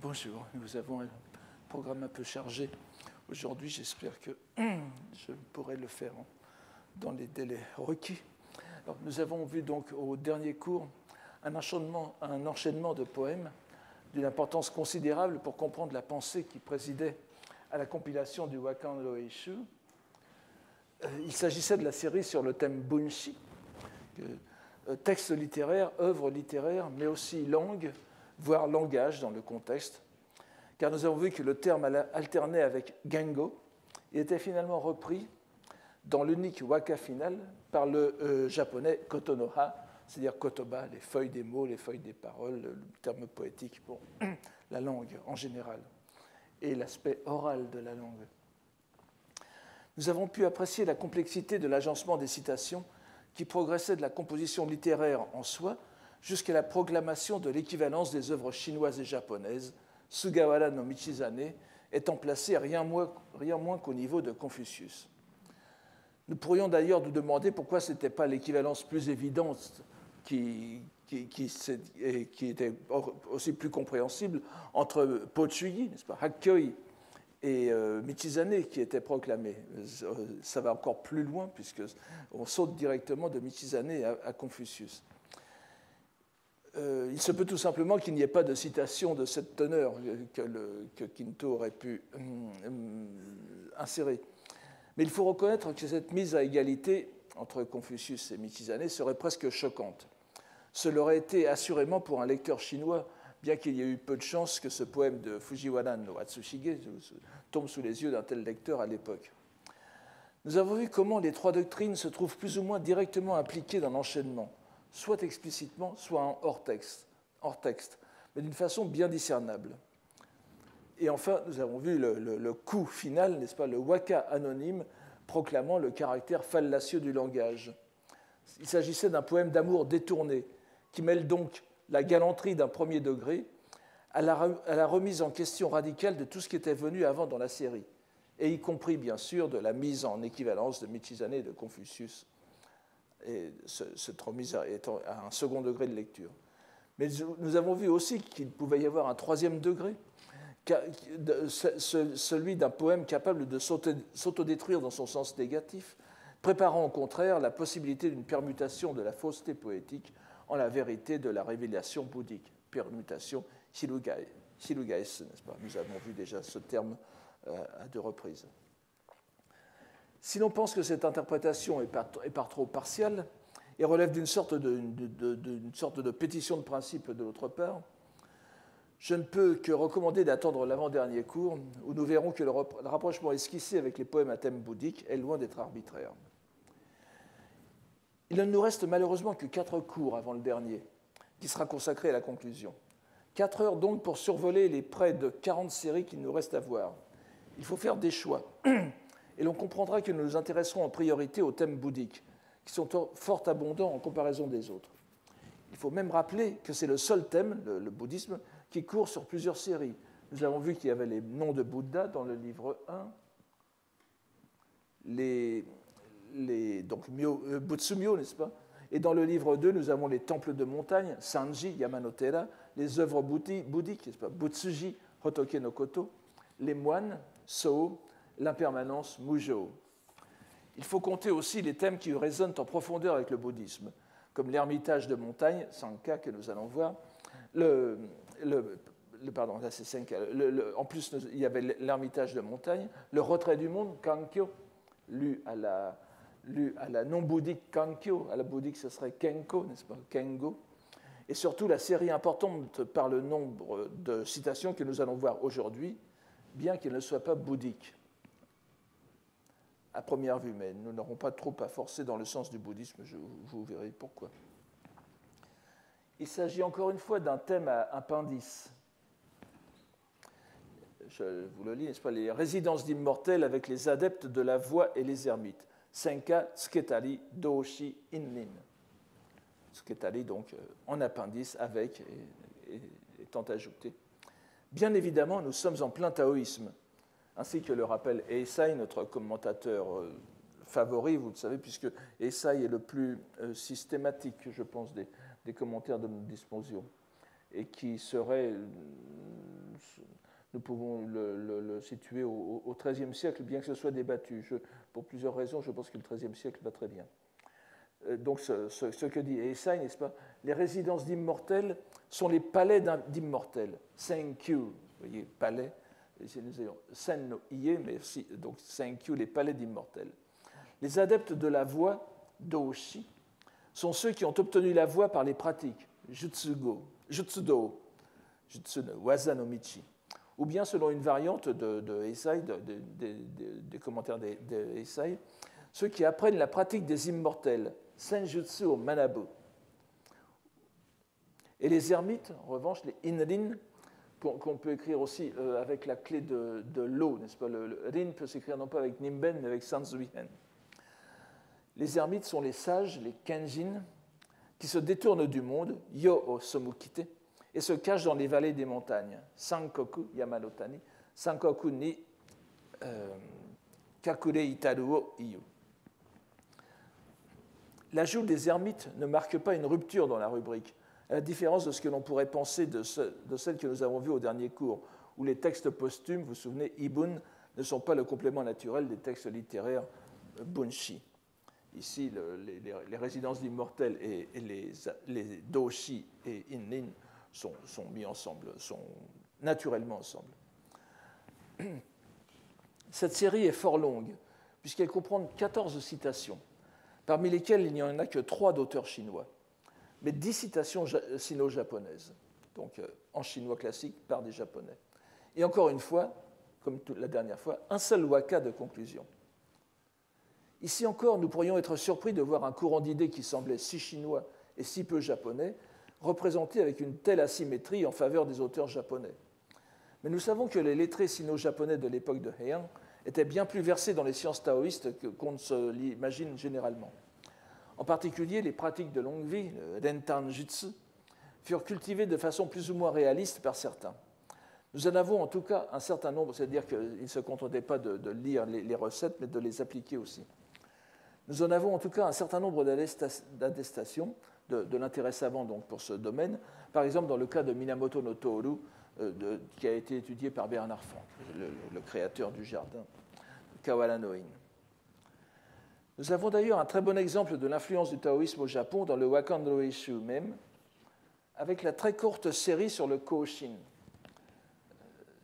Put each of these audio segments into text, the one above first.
Bonjour, nous avons un programme un peu chargé aujourd'hui. J'espère que je pourrai le faire dans les délais requis. Alors, nous avons vu donc au dernier cours un enchaînement de poèmes d'une importance considérable pour comprendre la pensée qui présidait à la compilation du Wakan Loeishu. Il s'agissait de la série sur le thème Bunshi, texte littéraire, œuvre littéraire, mais aussi langue, voire langage dans le contexte, car nous avons vu que le terme alternait avec Gengo et était finalement repris dans l'unique waka final par le japonais kotonoha, c'est-à-dire kotoba, les feuilles des mots, les feuilles des paroles, le terme poétique pour la langue en général, et l'aspect oral de la langue. Nous avons pu apprécier la complexité de l'agencement des citations qui progressait de la composition littéraire en soi jusqu'à la proclamation de l'équivalence des œuvres chinoises et japonaises, Sugawara no Michizane étant placé rien moins qu'au niveau de Confucius. Nous pourrions d'ailleurs nous demander pourquoi ce n'était pas l'équivalence plus évidente qui était aussi plus compréhensible entre Pochuyi, n'est-ce pas, Hakkyoi et Michizane qui était proclamé. Ça va encore plus loin puisqu'on saute directement de Michizane à Confucius. Il se peut tout simplement qu'il n'y ait pas de citation de cette teneur que Kinto aurait pu insérer. Mais il faut reconnaître que cette mise à égalité entre Confucius et Michizane serait presque choquante. Cela aurait été assurément pour un lecteur chinois, bien qu'il y ait eu peu de chance que ce poème de Fujiwara no Atsushige tombe sous les yeux d'un tel lecteur à l'époque. Nous avons vu comment les trois doctrines se trouvent plus ou moins directement impliquées dans l'enchaînement, soit explicitement, soit en hors texte, mais d'une façon bien discernable. Et enfin, nous avons vu le coup final, n'est-ce pas, le waka anonyme proclamant le caractère fallacieux du langage. Il s'agissait d'un poème d'amour détourné, qui mêle donc la galanterie d'un premier degré à la remise en question radicale de tout ce qui était venu avant dans la série, et y compris, bien sûr, de la mise en équivalence de Michizane et de Confucius, et cette remise étant à un second degré de lecture. Mais nous avons vu aussi qu'il pouvait y avoir un troisième degré, celui d'un poème capable de s'autodétruire dans son sens négatif, préparant au contraire la possibilité d'une permutation de la fausseté poétique en la vérité de la révélation bouddhique, permutation shirugaesu, n'est-ce pas? Nous avons vu déjà ce terme à deux reprises. Si l'on pense que cette interprétation est par trop partiale et relève d'une sorte de pétition de principe de l'autre part, je ne peux que recommander d'attendre l'avant-dernier cours où nous verrons que le rapprochement esquissé avec les poèmes à thème bouddhique est loin d'être arbitraire. Il ne nous reste malheureusement que 4 cours avant le dernier, qui sera consacré à la conclusion. 4 heures donc pour survoler les près de 40 séries qu'il nous reste à voir. Il faut faire des choix. Et l'on comprendra que nous nous intéresserons en priorité aux thèmes bouddhiques, qui sont fort abondants en comparaison des autres. Il faut même rappeler que c'est le seul thème, le bouddhisme, qui court sur plusieurs séries. Nous avons vu qu'il y avait les noms de Bouddha dans le livre 1, donc Butsumyo, n'est-ce pas? Et dans le livre 2, nous avons les temples de montagne, Sanji, Yamanotera, les œuvres bouddhiques, n'est-ce pas? Butsuji, Hotoke no Koto, les moines, So, l'impermanence, Mujo. Il faut compter aussi les thèmes qui résonnent en profondeur avec le bouddhisme, comme l'ermitage de montagne, Sanka, que nous allons voir. Pardon, là c'est Sanka. En plus, il y avait l'ermitage de montagne, le retrait du monde, Kankyo, lu à la non-bouddhique Kankyo, à la bouddhique ce serait Kenko, n'est-ce pas, Kengo, et surtout la série importante par le nombre de citations que nous allons voir aujourd'hui, bien qu'elle ne soit pas bouddhique à première vue, mais nous n'aurons pas trop à forcer dans le sens du bouddhisme, vous verrez pourquoi. Il s'agit encore une fois d'un thème à appendice. Je vous le lis, n'est-ce pas? Les résidences d'immortels avec les adeptes de la voie et les ermites. Senka, Sketari, Doshi, Innin. Sketari, donc, en appendice, avec, et étant ajouté. Bien évidemment, nous sommes en plein taoïsme, ainsi que le rappelle Eisai, notre commentateur favori, vous le savez, puisque Eisai est le plus systématique, je pense, des commentaires de Dysponsion, et qui serait nous pouvons le situer au XIIIe siècle, bien que ce soit débattu. Pour plusieurs raisons, je pense que le XIIIe siècle va très bien. Donc, ce que dit Eisai, n'est-ce pas? Les résidences d'immortels sont les palais d'immortels. Senkyu, vous voyez, palais. Nous ayons Sen no Ie, mais aussi, donc Senkyu, les palais d'immortels. Les adeptes de la voie, Doshi, sont ceux qui ont obtenu la voie par les pratiques, Jutsudo, Jutsu no Waza no Michi, ou bien selon une variante de Eisai, des commentaires de Eisai, ceux qui apprennent la pratique des immortels, Senjutsu au Manabu. Et les ermites, en revanche, les Inrin, qu'on peut écrire aussi avec la clé de l'eau, n'est-ce pas? Le Rin peut s'écrire non pas avec Nimben, mais avec Sanzuihen. Les ermites sont les sages, les Kenjin, qui se détournent du monde, Yo o Somukite, et se cachent dans les vallées des montagnes, Sankoku Yamanotani, Sankoku ni Kakure Itaru o Iyu. L'ajout des ermites ne marque pas une rupture dans la rubrique, à la différence de ce que l'on pourrait penser de celle que nous avons vue au dernier cours, où les textes posthumes, vous vous souvenez, Ibun, ne sont pas le complément naturel des textes littéraires bunshi. Ici, les résidences d'immortels et les doshi et innin sont mis ensemble, sont naturellement ensemble. Cette série est fort longue, puisqu'elle comprend 14 citations, parmi lesquelles il n'y en a que 3 d'auteurs chinois, mais 10 citations sino-japonaises, donc en chinois classique par des japonais. Et encore une fois, comme la dernière fois, un seul waka de conclusion. Ici encore, nous pourrions être surpris de voir un courant d'idées qui semblait si chinois et si peu japonais, représenté avec une telle asymétrie en faveur des auteurs japonais. Mais nous savons que les lettrés sino-japonais de l'époque de Heian étaient bien plus versés dans les sciences taoïstes qu'on ne se l'imagine généralement. En particulier, les pratiques de longue vie, le Rentan Jutsu, furent cultivées de façon plus ou moins réaliste par certains. Nous en avons en tout cas un certain nombre, c'est-à-dire qu'ils ne se contentaient pas de lire les recettes, mais de les appliquer aussi. Nous en avons en tout cas un certain nombre d'attestations de l'intérêt savant donc, pour ce domaine, par exemple dans le cas de Minamoto no Toru, qui a été étudié par Bernard Franck, le créateur du jardin Kawara no In. Nous avons d'ailleurs un très bon exemple de l'influence du taoïsme au Japon dans le Wakan Roishu même, avec la très courte série sur le Kōshin.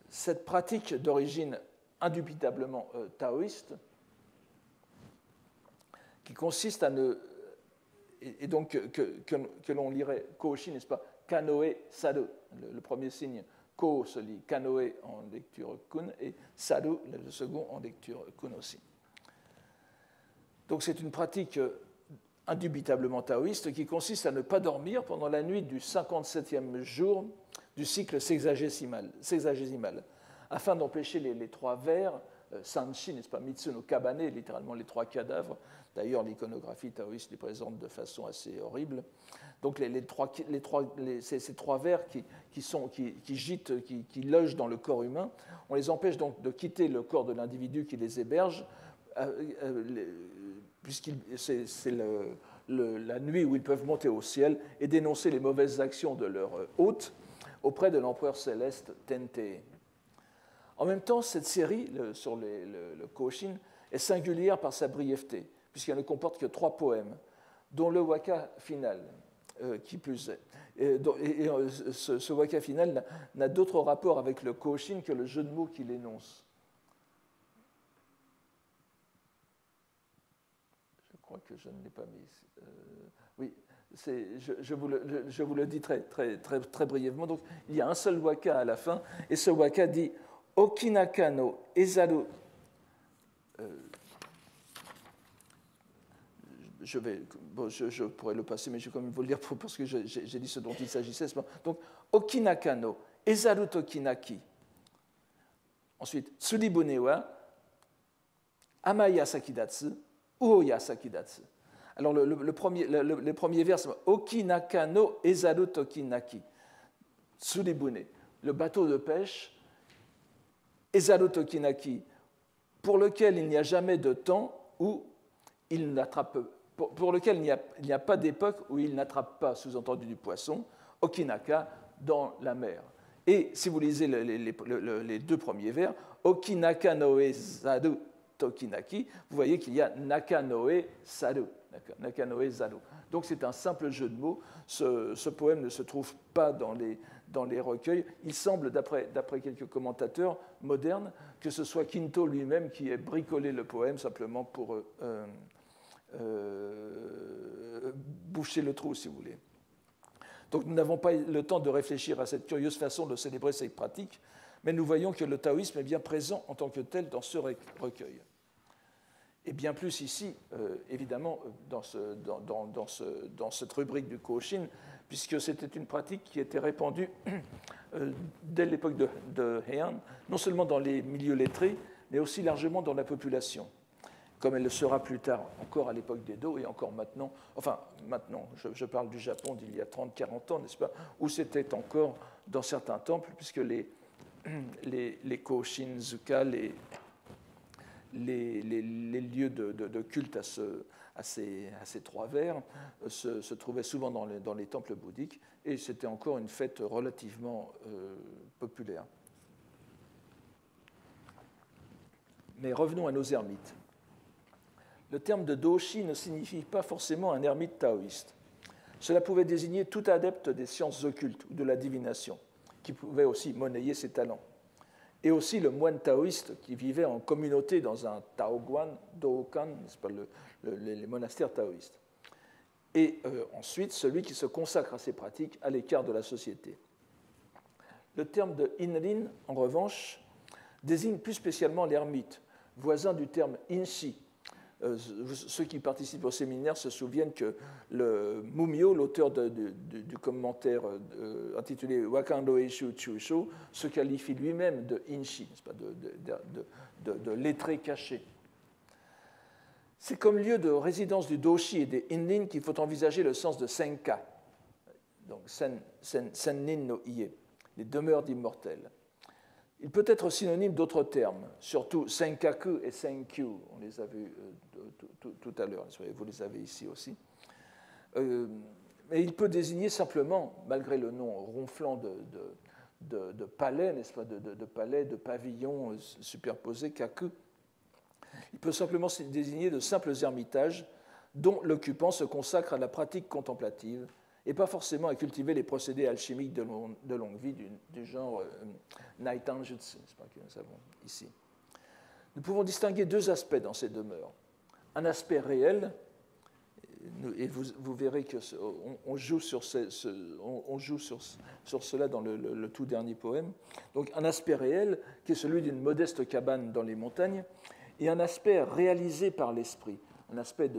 Cette pratique d'origine indubitablement taoïste, qui consiste à ne... Et donc que l'on lirait Kōshin, n'est-ce pas, Kanoe Saru, le premier signe, Ko se lit Kanoe en lecture kun, et Saru, le second, en lecture kun aussi. Donc c'est une pratique indubitablement taoïste qui consiste à ne pas dormir pendant la nuit du 57e jour du cycle sexagésimal, afin d'empêcher les 3 vers, Sanshi, n'est-ce pas, Mitsu no Kabane, littéralement les 3 cadavres. D'ailleurs, l'iconographie taoïste les présente de façon assez horrible. Donc ces 3 vers qui gîtent, qui logent dans le corps humain, on les empêche donc de quitter le corps de l'individu qui les héberge, puisque c'est la nuit où ils peuvent monter au ciel et dénoncer les mauvaises actions de leur hôte auprès de l'empereur céleste Tentei. En même temps, cette série sur le Kōshin est singulière par sa brièveté, puisqu'elle ne comporte que 3 poèmes, dont le waka final, qui plus est. Et ce waka final n'a d'autre rapport avec le Kōshin que le jeu de mots qu'il énonce. Je crois que je ne l'ai pas mis. Oui, je vous le dis très brièvement. Donc, il y a un seul waka à la fin, et ce waka dit Okinaka no ezaru. Je pourrais le passer, mais je vais quand même vous le dire parce que j'ai dit ce dont il s'agissait. Donc, Okinaka no ezaru tokinaki. Ensuite, Tsuribune wa Amaya sakidatsu, Uoya sakidatsu. Alors, le premier vers, c'est Okinaka no ezaru tokinaki. Tsuribune, le bateau de pêche, ezaru tokinaki, pour lequel il n'y a jamais de temps où il n'attrape, pour lequel il n'y a pas d'époque où il n'attrape pas, sous-entendu, du poisson, Okinaka, dans la mer. Et si vous lisez les deux premiers vers, Okinaka noe zaru tokinaki, vous voyez qu'il y a Nakanoe saru. Nakanoe zaru. Donc c'est un simple jeu de mots. Ce poème ne se trouve pas dans les recueils. Il semble, d'après quelques commentateurs modernes, que ce soit Kinto lui-même qui ait bricolé le poème simplement pour boucher le trou, si vous voulez. Donc nous n'avons pas le temps de réfléchir à cette curieuse façon de célébrer ces pratiques, mais nous voyons que le taoïsme est bien présent en tant que tel dans ce recueil. Et bien plus ici, évidemment, dans cette rubrique du Kōshin, puisque c'était une pratique qui était répandue dès l'époque de Heian, non seulement dans les milieux lettrés, mais aussi largement dans la population, comme elle le sera plus tard, encore à l'époque d'Edo et encore maintenant, enfin maintenant, je parle du Japon d'il y a 30-40 ans, n'est-ce pas, où c'était encore dans certains temples, puisque les Kōshin-zuka, les lieux de culte à ces trois vers se trouvaient souvent dans les temples bouddhiques, et c'était encore une fête relativement populaire. Mais revenons à nos ermites. Le terme de doshi ne signifie pas forcément un ermite taoïste. Cela pouvait désigner tout adepte des sciences occultes ou de la divination, qui pouvait aussi monnayer ses talents. Et aussi le moine taoïste qui vivait en communauté dans un taoguan, dokan, n'est-ce pas, les monastères taoïstes. Et ensuite, celui qui se consacre à ces pratiques à l'écart de la société. Le terme de inrin, en revanche, désigne plus spécialement l'ermite, voisin du terme inshi. Ceux qui participent au séminaire se souviennent que le Mumio, l'auteur du commentaire intitulé Wakando Eishu Chusho, se qualifie lui-même de inshi, n'est-ce pas, de lettré caché. C'est comme lieu de résidence du doshi et des inrin qu'il faut envisager le sens de senka, donc sennin no ie, les demeures d'immortels. Il peut être synonyme d'autres termes, surtout senkaku et senkyu, on les a vus tout à l'heure, vous les avez ici aussi. Mais il peut désigner simplement, malgré le nom ronflant de palais, n'est-ce pas, de palais, de pavillons superposés, kaku, il peut simplement désigner de simples ermitages dont l'occupant se consacre à la pratique contemplative et pas forcément à cultiver les procédés alchimiques de longue vie du genre Naitan Jutsu, que nous avons ici. Nous pouvons distinguer deux aspects dans ces demeures. Un aspect réel, et vous verrez qu'on joue sur cela dans le tout dernier poème. Donc un aspect réel qui est celui d'une modeste cabane dans les montagnes, et un aspect réalisé par l'esprit, un aspect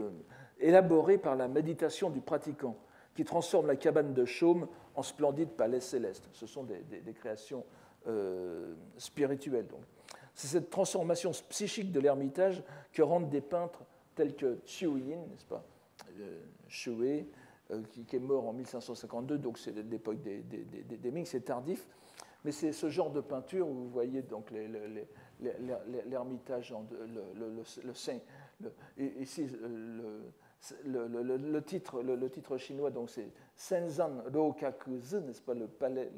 élaboré par la méditation du pratiquant, qui transforme la cabane de chaume en splendide palais céleste. Ce sont des créations spirituelles. Donc. C'est cette transformation psychique de l'ermitage que rendent des peintres tels que Chiu Yin, n'est-ce pas, Xue, qui est mort en 1552, donc c'est l'époque des Ming, c'est tardif, mais c'est ce genre de peinture où vous voyez donc l'ermitage, ici le titre chinois, donc c'est Senzan Rokaku-zi, n'est-ce pas, le palais,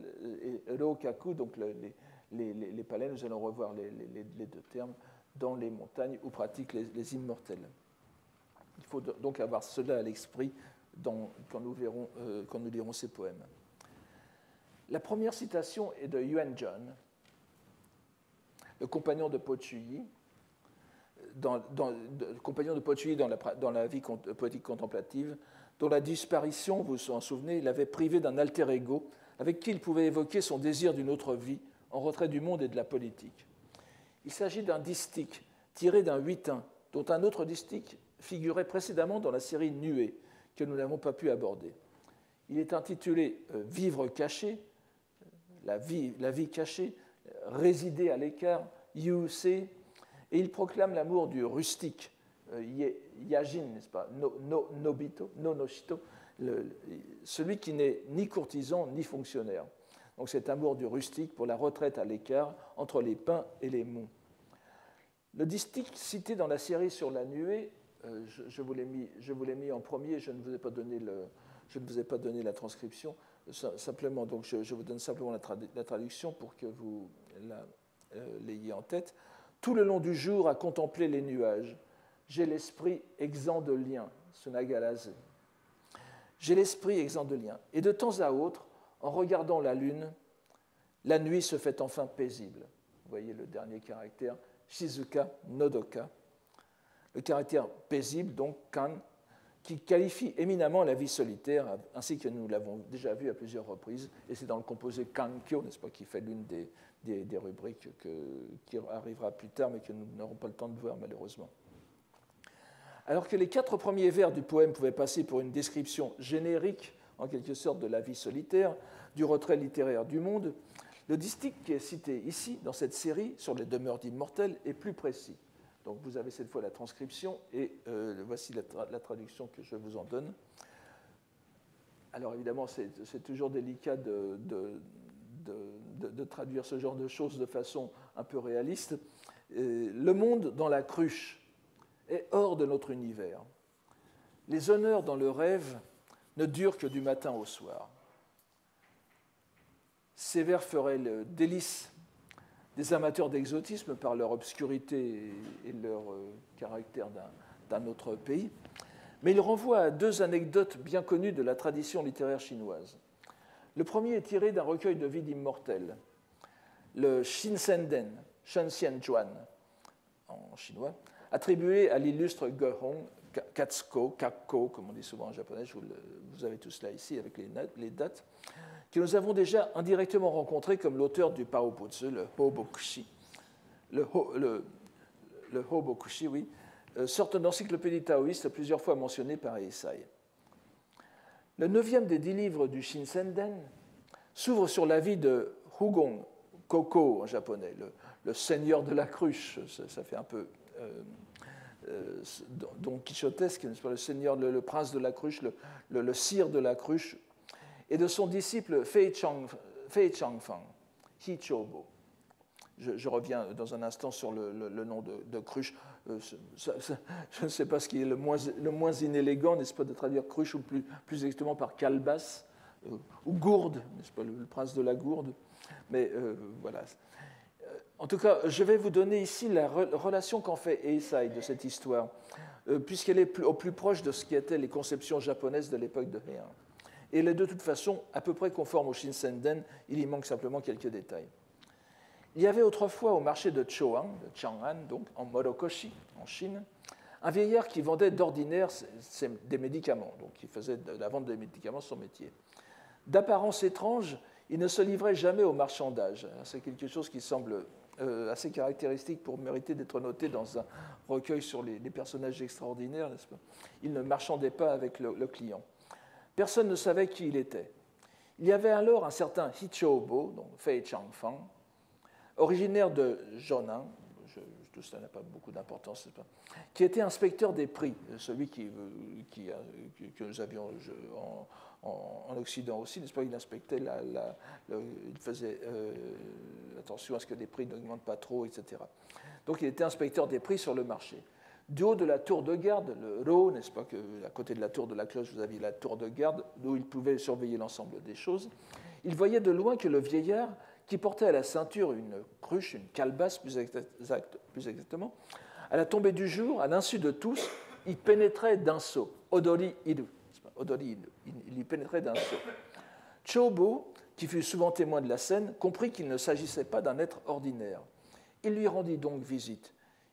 Rokaku, donc les palais, nous allons revoir les deux termes, dans les montagnes où pratiquent les immortels. Il faut donc avoir cela à l'esprit quand nous lirons ces poèmes. La première citation est de Yuan Zhen, le compagnon de Po Chuyi, compagnon de Po Chuyi dans la vie poétique contemplative, dont la disparition, vous vous en souvenez, l'avait privé d'un alter ego avec qui il pouvait évoquer son désir d'une autre vie en retrait du monde et de la politique. Il s'agit d'un distique tiré d'un huitain, dont un autre distique figurait précédemment dans la série Nuée, que nous n'avons pas pu aborder. Il est intitulé « Vivre caché », la vie cachée, résider à l'écart, Yu-se, et il proclame l'amour du rustique, Yajin, n'est-ce pas, Nobito, Noshito, celui qui n'est ni courtisan ni fonctionnaire. Donc cet amour du rustique pour la retraite à l'écart entre les pins et les monts. Le distique cité dans la série sur la nuée, je vous l'ai mis en premier, je ne vous ai pas donné la transcription. simplement, donc je vous donne simplement la traduction pour que vous l'ayez en tête. Tout le long du jour, à contempler les nuages, j'ai l'esprit exempt de lien, Sunagalase. J'ai l'esprit exempt de lien. Et de temps à autre, en regardant la lune, la nuit se fait enfin paisible. Vous voyez le dernier caractère, Shizuka Nodoka. Le caractère paisible, donc kan, qui qualifie éminemment la vie solitaire, ainsi que nous l'avons déjà vu à plusieurs reprises, et c'est dans le composé kankyo, n'est-ce pas, qui fait l'une des rubriques qui arrivera plus tard, mais que nous n'aurons pas le temps de voir malheureusement. Alors que les 4 premiers vers du poème pouvaient passer pour une description générique, en quelque sorte, de la vie solitaire, du retrait littéraire du monde, le distique qui est cité ici, dans cette série, sur les demeures d'immortels, est plus précis. Donc vous avez cette fois la transcription, et voici la traduction que je vous en donne. Alors évidemment, c'est toujours délicat de traduire ce genre de choses de façon un peu réaliste. Le monde dans la cruche est hors de notre univers. Les honneurs dans le rêve ne durent que du matin au soir. Ces vers feraient le délice des amateurs d'exotisme par leur obscurité et leur caractère d'un autre pays, mais ils renvoient à 2 anecdotes bien connues de la tradition littéraire chinoise. Le premier est tiré d'un recueil de vie d'immortels, le Shinsenden, Shenxian Zhuan en chinois, attribué à l'illustre Gehong Katsuko, Kakko, comme on dit souvent en japonais, vous avez tout cela ici avec les dates, que nous avons déjà indirectement rencontré comme l'auteur du Paobutsu, le Hobokushi. Le Hobokushi, oui, sorte d'encyclopédie taoïste plusieurs fois mentionnée par Eisai. Le 9e des 10 livres du Shinsenden s'ouvre sur la vie de Hugong Koko en japonais, le seigneur de la cruche, ça fait un peu Don Quichotesque, le seigneur, le prince de la cruche, le sire de la cruche, et de son disciple Fei Changfang, Hichobo. Je reviens dans un instant sur le nom de cruche. Je ne sais pas ce qui est le moins inélégant, n'est-ce pas, de traduire cruche ou plus exactement par calebasse, ou gourde, n'est-ce pas, le prince de la gourde. Mais voilà. En tout cas, je vais vous donner ici la relation qu'en fait Eisai de cette histoire, puisqu'elle est au plus proche de ce qui étaient les conceptions japonaises de l'époque de Heian. Et elle est de toute façon à peu près conforme au Shinsenden, il y manque simplement quelques détails. Il y avait autrefois au marché de Chouan, de Chang'an, donc en Morokoshi, en Chine, un vieillard qui vendait d'ordinaire des médicaments, donc il faisait de la vente des médicaments son métier. D'apparence étrange, il ne se livrait jamais au marchandage. C'est quelque chose qui semble assez caractéristique pour mériter d'être noté dans un recueil sur les personnages extraordinaires, n'est-ce pas ? Il ne marchandait pas avec le client. Personne ne savait qui il était. Il y avait alors un certain Hichobo, donc Fei Changfang, originaire de Zhonan, tout cela n'a pas beaucoup d'importance, qui était inspecteur des prix, celui que nous avions en Occident aussi, n'est-ce pas ? Il inspectait, il faisait attention à ce que les prix n'augmentent pas trop, etc. Donc il était inspecteur des prix sur le marché. Du haut de la tour de garde, le Ro, n'est-ce pas, à côté de la tour de la cloche, vous aviez la tour de garde, d'où il pouvait surveiller l'ensemble des choses. Il voyait de loin que le vieillard, qui portait à la ceinture une cruche, une calebasse plus exactement, à la tombée du jour, à l'insu de tous, il pénétrait d'un saut, Odori Iru. Il y pénétrait d'un saut. Chobo, qui fut souvent témoin de la scène, comprit qu'il ne s'agissait pas d'un être ordinaire. Il lui rendit donc visite.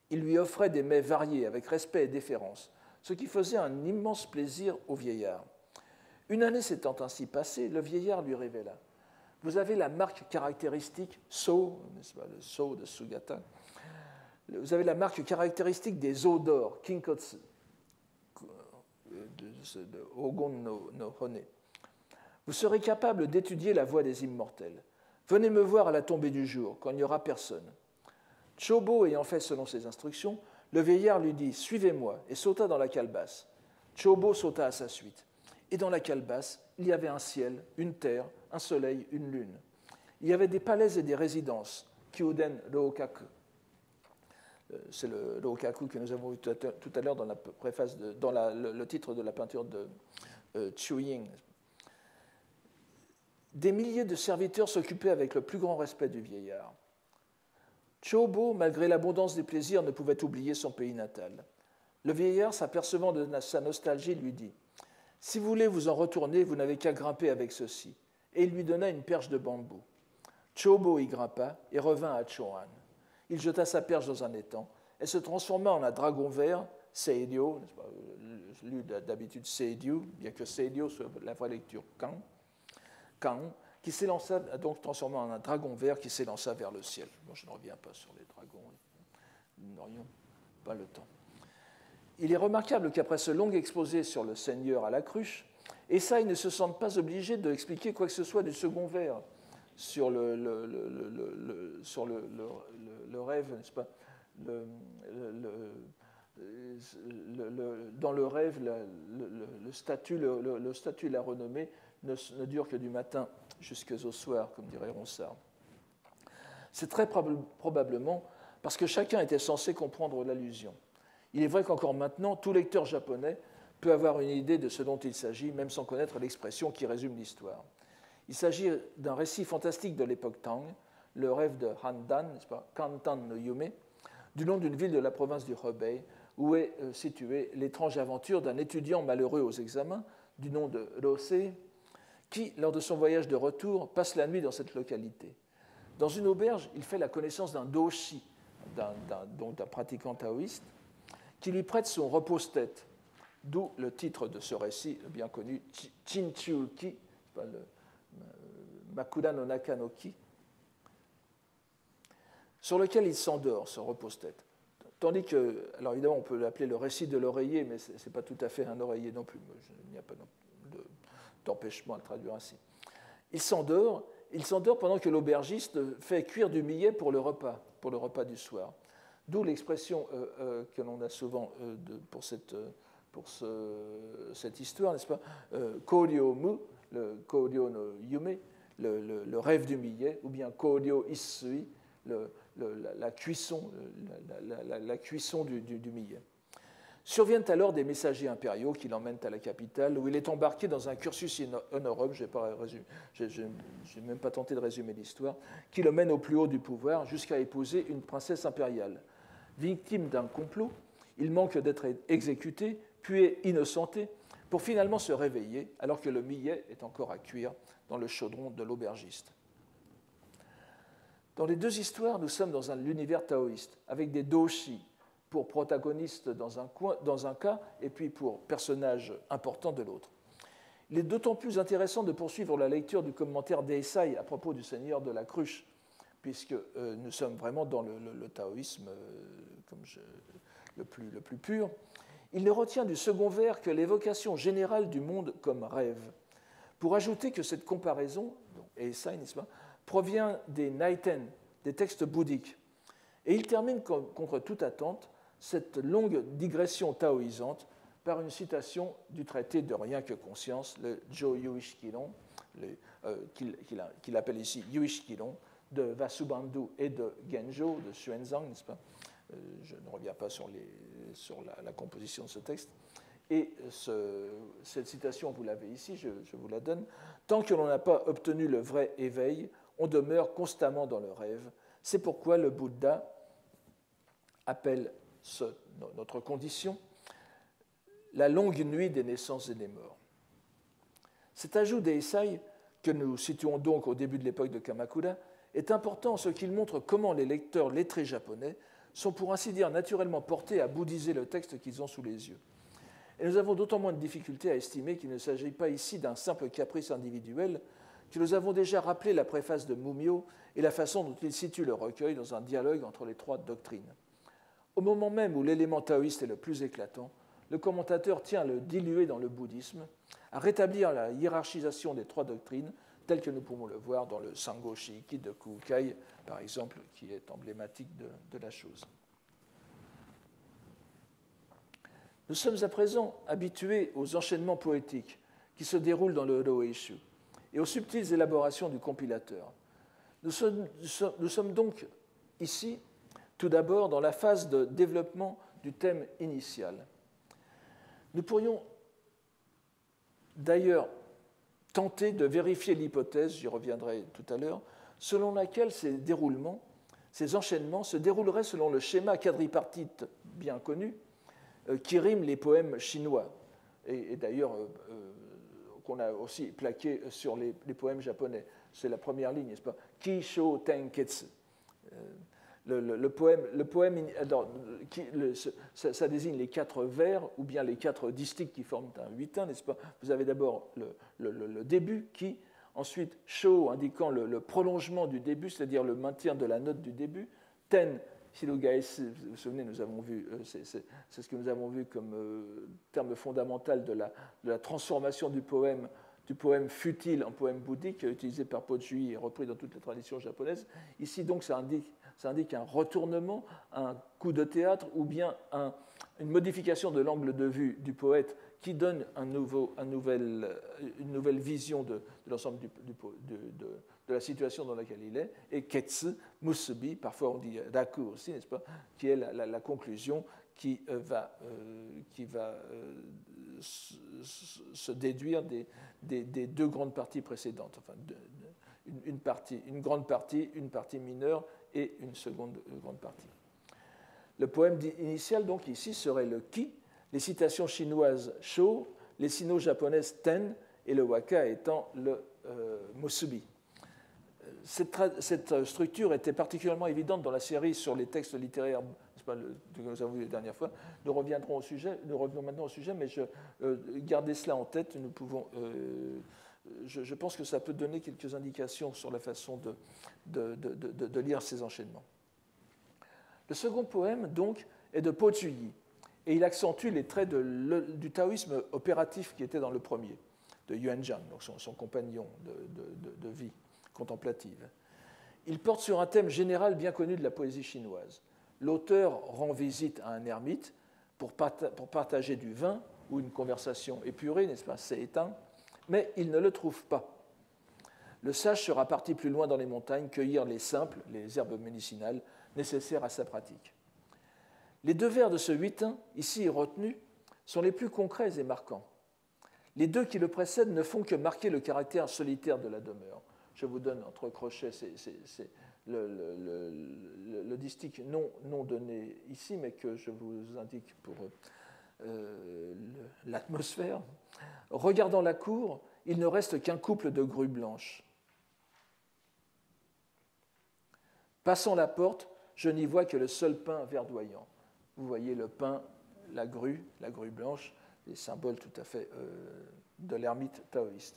Il lui offrait des mets variés avec respect et déférence, ce qui faisait un immense plaisir au vieillard. Une année s'étant ainsi passée, le vieillard lui révéla: « Vous avez la marque caractéristique So, n'est-ce pas, le So de Sugata. Vous avez la marque caractéristique des os d'or, Kinkotsu, de Ogon no Hone. Vous serez capable d'étudier la voie des immortels. Venez me voir à la tombée du jour, quand il n'y aura personne. » Chobo ayant fait selon ses instructions, le vieillard lui dit « Suivez-moi » et sauta dans la calebasse. Chobo sauta à sa suite. Et dans la calebasse, il y avait un ciel, une terre, un soleil, une lune. Il y avait des palais et des résidences, Kyuden Rōkaku. C'est le Rōkaku que nous avons vu tout à l'heure dans la préface, le titre de la peinture de Chu Ying. Des milliers de serviteurs s'occupaient avec le plus grand respect du vieillard. Chobo, malgré l'abondance des plaisirs, ne pouvait oublier son pays natal. Le vieillard, s'apercevant de sa nostalgie, lui dit « Si vous voulez vous en retourner, vous n'avez qu'à grimper avec ceci. » Et il lui donna une perche de bambou. Chobo y grimpa et revint à Chohan. Il jeta sa perche dans un étang. Elle se transforma en un dragon vert, Seidio, lu d'habitude Seidiu, bien que Seidio soit la vraie lecture Kan, qui s'élança, donc transformé en un dragon vert qui s'élança vers le ciel. Bon, je ne reviens pas sur les dragons, nous n'aurions pas le temps. Il est remarquable qu'après ce long exposé sur le Seigneur à la cruche, Esaïe ne se sente pas obligé d'expliquer quoi que ce soit du second vers sur le rêve, n'est-ce pas? Dans le rêve, le statut et la renommée ne durent que du matin jusqu'au soir, comme dirait Ronsard. C'est très probablement parce que chacun était censé comprendre l'allusion. Il est vrai qu'encore maintenant, tout lecteur japonais peut avoir une idée de ce dont il s'agit, même sans connaître l'expression qui résume l'histoire. Il s'agit d'un récit fantastique de l'époque Tang, le rêve de Handan, n'est-ce pas, Kantan no Yume, du nom d'une ville de la province du Hebei, où est située l'étrange aventure d'un étudiant malheureux aux examens, du nom de Rosei, qui, lors de son voyage de retour, passe la nuit dans cette localité. Dans une auberge, il fait la connaissance d'un doshi, donc d'un pratiquant taoïste, qui lui prête son repose-tête, d'où le titre de ce récit, le bien connu Chinchuki, le Makura no Naka no Ki, sur lequel il s'endort, ce repose-tête. Tandis que, alors évidemment, on peut l'appeler le récit de l'oreiller, mais ce n'est pas tout à fait un oreiller non plus. Il n'y a pas d'empêchement à le traduire ainsi. Il s'endort pendant que l'aubergiste fait cuire du millet pour le repas du soir. D'où l'expression que l'on a souvent pour cette histoire, n'est-ce pas? Koryo mu, le Koryo no Yume, le rêve du millet, ou bien Koryo Issui, la cuisson du millet. Surviennent alors des messagers impériaux qui l'emmènent à la capitale, où il est embarqué dans un cursus honorable, je n'ai même pas tenté de résumer l'histoire, qui le mène au plus haut du pouvoir jusqu'à épouser une princesse impériale. Victime d'un complot, il manque d'être exécuté, puis est innocenté, pour finalement se réveiller alors que le millet est encore à cuire dans le chaudron de l'aubergiste. Dans les deux histoires, nous sommes dans l'univers taoïste, avec des doshi pour protagonistes dans un cas et puis pour personnages importants de l'autre. Il est d'autant plus intéressant de poursuivre la lecture du commentaire d'Esaïe à propos du Seigneur de la cruche, puisque nous sommes vraiment dans le taoïsme le plus pur. Il ne retient du second vers que l'évocation générale du monde comme rêve, pour ajouter que cette comparaison, Esaïe, n'est-ce pas, provient des Naiten, des textes bouddhiques. Et il termine contre toute attente cette longue digression taoïsante par une citation du traité de Rien que Conscience, le Jo Yuishkilon, qu'il appelle ici Yuishkilon, de Vasubandhu et de Genjo, de Xuanzang, n'est-ce pas? Je ne reviens pas sur la composition de ce texte. Et cette citation, vous l'avez ici, je vous la donne. « Tant que l'on n'a pas obtenu le vrai éveil, on demeure constamment dans le rêve. C'est pourquoi le Bouddha appelle notre condition la longue nuit des naissances et des morts. » Cet ajout d'Esaïe, que nous situons donc au début de l'époque de Kamakura, est important en ce qu'il montre comment les lecteurs lettrés japonais sont pour ainsi dire naturellement portés à bouddhiser le texte qu'ils ont sous les yeux. Et nous avons d'autant moins de difficultés à estimer qu'il ne s'agit pas ici d'un simple caprice individuel, que nous avons déjà rappelé la préface de Mumio et la façon dont il situe le recueil dans un dialogue entre les trois doctrines. Au moment même où l'élément taoïste est le plus éclatant, le commentateur tient à le diluer dans le bouddhisme, à rétablir la hiérarchisation des trois doctrines, telle que nous pouvons le voir dans le Sango Shiiki de Kukai, par exemple, qui est emblématique de la chose. Nous sommes à présent habitués aux enchaînements poétiques qui se déroulent dans le Roeishu et aux subtiles élaborations du compilateur. Nous sommes donc ici, tout d'abord, dans la phase de développement du thème initial. Nous pourrions d'ailleurs tenter de vérifier l'hypothèse, j'y reviendrai tout à l'heure, selon laquelle ces enchaînements se dérouleraient selon le schéma quadripartite bien connu qui rime les poèmes chinois, et d'ailleurs qu'on a aussi plaqué sur les poèmes japonais. C'est la première ligne, n'est-ce pas? Ki Shou Tenketsu. Le poème ça désigne les 4 vers ou bien les 4 distiques qui forment un huitin, n'est-ce pas? Vous avez d'abord le début, qui, ensuite shou indiquant le prolongement du début, c'est-à-dire le maintien de la note du début, ten, shirogaesu, vous vous souvenez, nous avons vu, c'est ce que nous avons vu comme terme fondamental de la transformation du poème futile en poème bouddhique, utilisé par Pōjū et repris dans toute la tradition japonaise. Ici, donc, ça indique un retournement, un coup de théâtre ou bien une modification de l'angle de vue du poète qui donne une nouvelle vision de l'ensemble de la situation dans laquelle il est. Et ketsu, musubi, parfois on dit raku aussi, n'est-ce pas, qui est la conclusion qui va se déduire des 2 grandes parties précédentes, enfin une grande partie, une partie mineure et une seconde grande partie. Le poème initial, donc, ici, serait le ki, les citations chinoises shou, les sino-japonaises ten, et le waka étant le musubi. Cette structure était particulièrement évidente dans la série sur les textes littéraires que nous avons vu la dernière fois. Nous revenons maintenant au sujet, mais gardez cela en tête. Nous pouvons, je pense que ça peut donner quelques indications sur la façon de lire ces enchaînements. Le second poème, donc, est de Pōjū, et il accentue les traits du taoïsme opératif qui était dans le premier, de Yuanzhang, donc son compagnon de vie contemplative. Il porte sur un thème général bien connu de la poésie chinoise. L'auteur rend visite à un ermite pour partager du vin ou une conversation épurée, n'est-ce pas, c'est éteint, mais il ne le trouve pas. Le sage sera parti plus loin dans les montagnes cueillir les simples, les herbes médicinales nécessaires à sa pratique. Les 2 vers de ce huitin, ici retenus, sont les plus concrets et marquants. Les 2 qui le précèdent ne font que marquer le caractère solitaire de la demeure. Je vous donne entre crochets le distique non donné ici, mais que je vous indique pour l'atmosphère. Regardant la cour, il ne reste qu'un couple de grues blanches. Passant la porte, je n'y vois que le seul pin verdoyant. Vous voyez le pin, la grue blanche, les symboles tout à fait de l'ermite taoïste.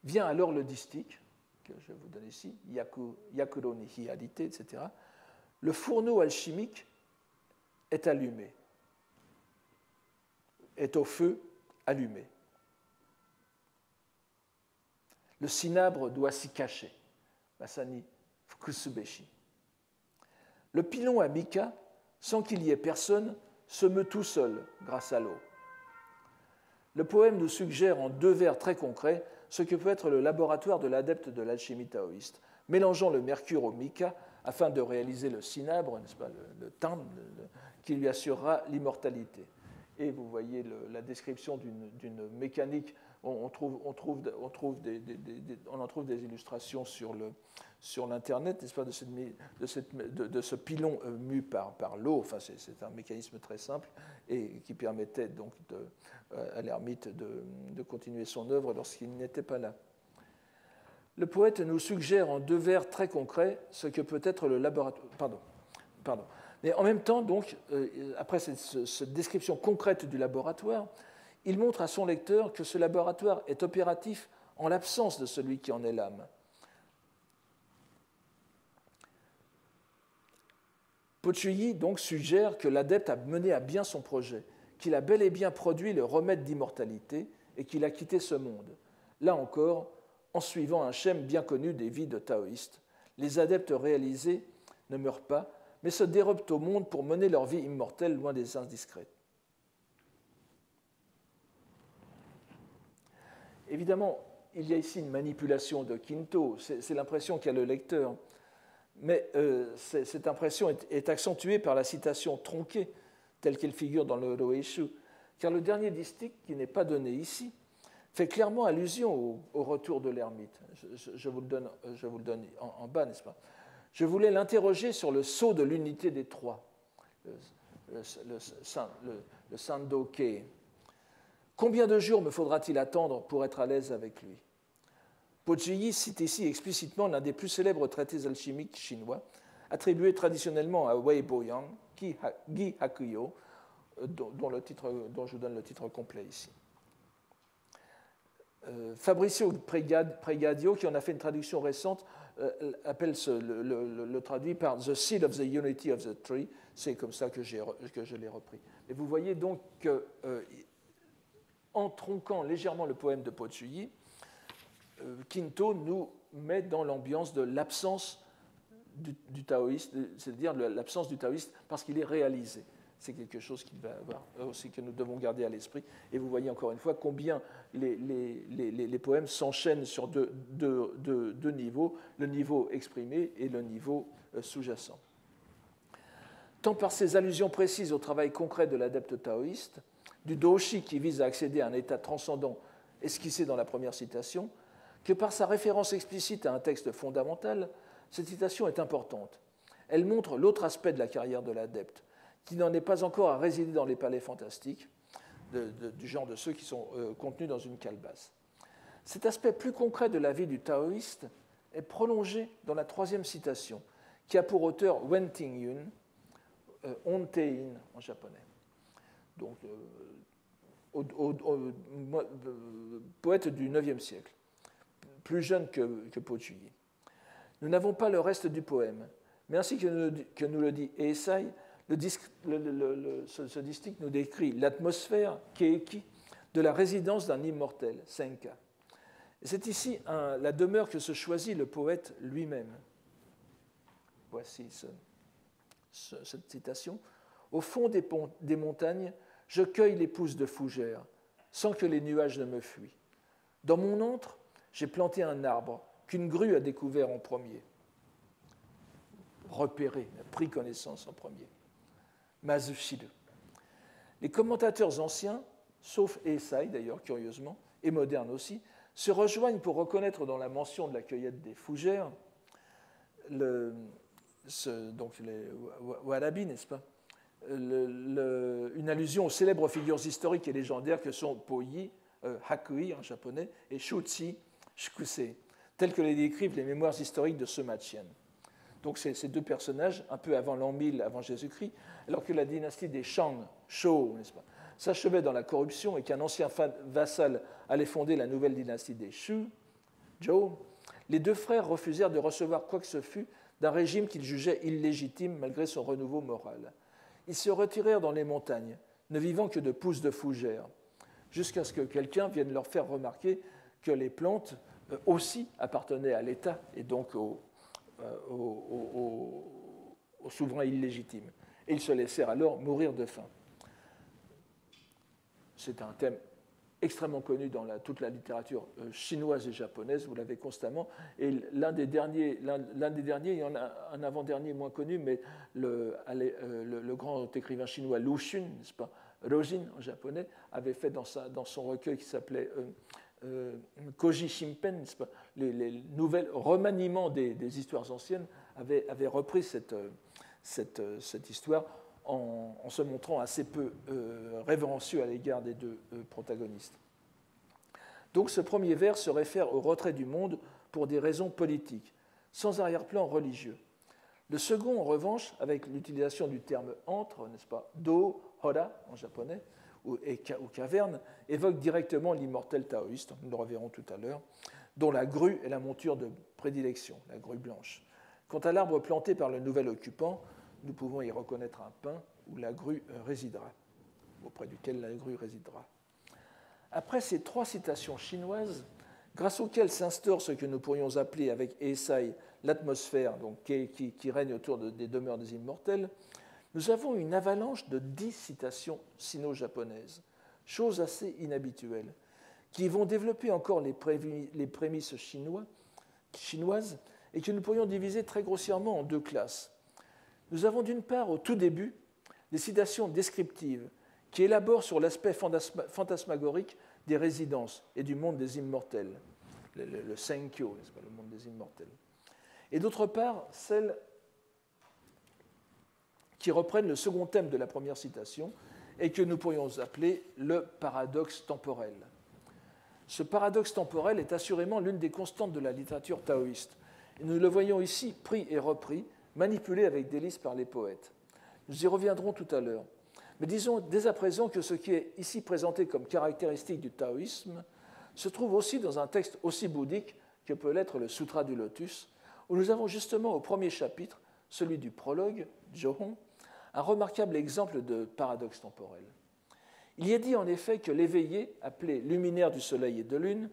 Vient alors le distique, que je vous donne ici, Yakuro ni hiarite, etc. Le fourneau alchimique est allumé, est au feu allumé. Le cinabre doit s'y cacher, Masani Fukusubeshi. Le pilon à mica, sans qu'il y ait personne, se meut tout seul grâce à l'eau. Le poème nous suggère en 2 vers très concrets ce que peut être le laboratoire de l'adepte de l'alchimie taoïste, mélangeant le mercure au mica afin de réaliser le cinabre, n'est-ce pas, le timbre, qui lui assurera l'immortalité. Et vous voyez la description d'une mécanique. On en trouve des illustrations sur l'Internet, n'est-ce pas, de ce pilon mu par l'eau. Enfin, c'est un mécanisme très simple et qui permettait donc à l'ermite de continuer son œuvre lorsqu'il n'était pas là. Le poète nous suggère en 2 vers très concrets ce que peut être le laboratoire. Pardon. Mais en même temps, donc, après cette description concrète du laboratoire, il montre à son lecteur que ce laboratoire est opératif en l'absence de celui qui en est l'âme. Pōjū donc suggère que l'adepte a mené à bien son projet, qu'il a bel et bien produit le remède d'immortalité et qu'il a quitté ce monde. Là encore, en suivant un schème bien connu des vies de taoïstes, les adeptes réalisés ne meurent pas, mais se dérobent au monde pour mener leur vie immortelle loin des indiscrets. Évidemment, il y a ici une manipulation de Kinto, c'est l'impression qu'a le lecteur, mais cette impression est accentuée par la citation tronquée, telle qu'elle figure dans le Roeishu, car le dernier distique, qui n'est pas donné ici, fait clairement allusion au retour de l'ermite. Je vous le donne en bas, n'est-ce pas? Je voulais l'interroger sur le sceau de l'unité des trois, le Sandoke. Combien de jours me faudra-t-il attendre pour être à l'aise avec lui? Po-Chiyi cite ici explicitement l'un des plus célèbres traités alchimiques chinois, attribué traditionnellement à Wei Boyang, Gi Hakuyo, dont je vous donne le titre complet ici. Fabricio Pregadio, qui en a fait une traduction récente, le traduit par The Seed of the Unity of the Tree. C'est comme ça que je l'ai repris. Et vous voyez donc qu'en tronquant légèrement le poème de Po-Chiyi, Quinto nous met dans l'ambiance de l'absence du taoïste, c'est-à-dire l'absence du taoïste parce qu'il est réalisé. C'est quelque chose qu'il va avoir aussi que nous devons garder à l'esprit. Et vous voyez encore une fois combien les poèmes s'enchaînent sur deux niveaux, le niveau exprimé et le niveau sous-jacent. Tant par ses allusions précises au travail concret de l'adepte taoïste, du doshi qui vise à accéder à un état transcendant esquissé dans la première citation, que par sa référence explicite à un texte fondamental, cette citation est importante. Elle montre l'autre aspect de la carrière de l'adepte, qui n'en est pas encore à résider dans les palais fantastiques, du genre de ceux qui sont contenus dans une calebasse. Cet aspect plus concret de la vie du taoïste est prolongé dans la troisième citation, qui a pour auteur Wen Tingyun, Ontein en japonais. Donc, poète du IXe siècle, plus jeune que Po-Chiyi. Nous n'avons pas le reste du poème, mais ainsi que nous le dit Eisai, ce distique nous décrit l'atmosphère, keiki, de la résidence d'un immortel, senka. Et c'est ici la demeure que se choisit le poète lui-même. Voici cette citation. Au fond des montagnes, je cueille les pousses de fougères, sans que les nuages ne me fuient. Dans mon antre, j'ai planté un arbre qu'une grue a découvert en premier. Repéré, a pris connaissance en premier. Mazushiru. Les commentateurs anciens, sauf Eisai d'ailleurs, curieusement, et modernes aussi, se rejoignent pour reconnaître dans la mention de la cueillette des fougères, donc les warabi, n'est-ce pas, une allusion aux célèbres figures historiques et légendaires que sont Po-Yi, Hakui en japonais, et Shuchi, Shkusei, tels que les décrivent les mémoires historiques de Sima Qian. Donc ces deux personnages, un peu avant l'an 1000 avant Jésus-Christ, alors que la dynastie des Shang, Shou, n'est-ce pas, s'achevait dans la corruption et qu'un ancien vassal allait fonder la nouvelle dynastie des Shu, Zhou, les deux frères refusèrent de recevoir quoi que ce fût d'un régime qu'ils jugeaient illégitime malgré son renouveau moral. Ils se retirèrent dans les montagnes, ne vivant que de pousses de fougères, jusqu'à ce que quelqu'un vienne leur faire remarquer que les plantes aussi appartenaient à l'État et donc au souverain illégitime. Et ils se laissèrent alors mourir de faim. C'est un thème extrêmement connu dans toute la littérature chinoise et japonaise, vous l'avez constamment. Et l'un des derniers, il y en a un avant-dernier moins connu, mais le grand écrivain chinois Lu Xun, n'est-ce pas, Rojin en japonais, avait fait dans son recueil qui s'appelait Koji Shimpen, n'est-ce pas, les nouvelles remaniements des histoires anciennes, avaient repris cette histoire en se montrant assez peu révérencieux à l'égard des deux protagonistes. Donc ce premier vers se réfère au retrait du monde pour des raisons politiques, sans arrière-plan religieux. Le second, en revanche, avec l'utilisation du terme entre, n'est-ce pas, do, hora en japonais, ou caverne, évoque directement l'immortel taoïste, nous le reverrons tout à l'heure, dont la grue est la monture de prédilection, la grue blanche. Quant à l'arbre planté par le nouvel occupant, nous pouvons y reconnaître un pin où la grue résidera, auprès duquel la grue résidera. Après ces trois citations chinoises, grâce auxquelles s'instaure ce que nous pourrions appeler avec Eisai l'atmosphère donc, qui règne autour des demeures des immortels, nous avons une avalanche de 10 citations sino-japonaises, chose assez inhabituelle, qui vont développer encore les prémices chinoises et que nous pourrions diviser très grossièrement en deux classes. Nous avons d'une part, au tout début, des citations descriptives qui élaborent sur l'aspect fantasmagorique des résidences et du monde des immortels, le Senkyo, n'est-ce pas, le monde des immortels. Et d'autre part, celles qui reprennent le second thème de la première citation et que nous pourrions appeler le paradoxe temporel. Ce paradoxe temporel est assurément l'une des constantes de la littérature taoïste. Et nous le voyons ici, pris et repris, manipulé avec délice par les poètes. Nous y reviendrons tout à l'heure. Mais disons dès à présent que ce qui est ici présenté comme caractéristique du taoïsme se trouve aussi dans un texte aussi bouddhique que peut l'être le Sutra du Lotus, où nous avons justement au premier chapitre, celui du prologue, Johon, un remarquable exemple de paradoxe temporel. Il y est dit en effet que l'éveillé, appelé luminaire du soleil et de lune,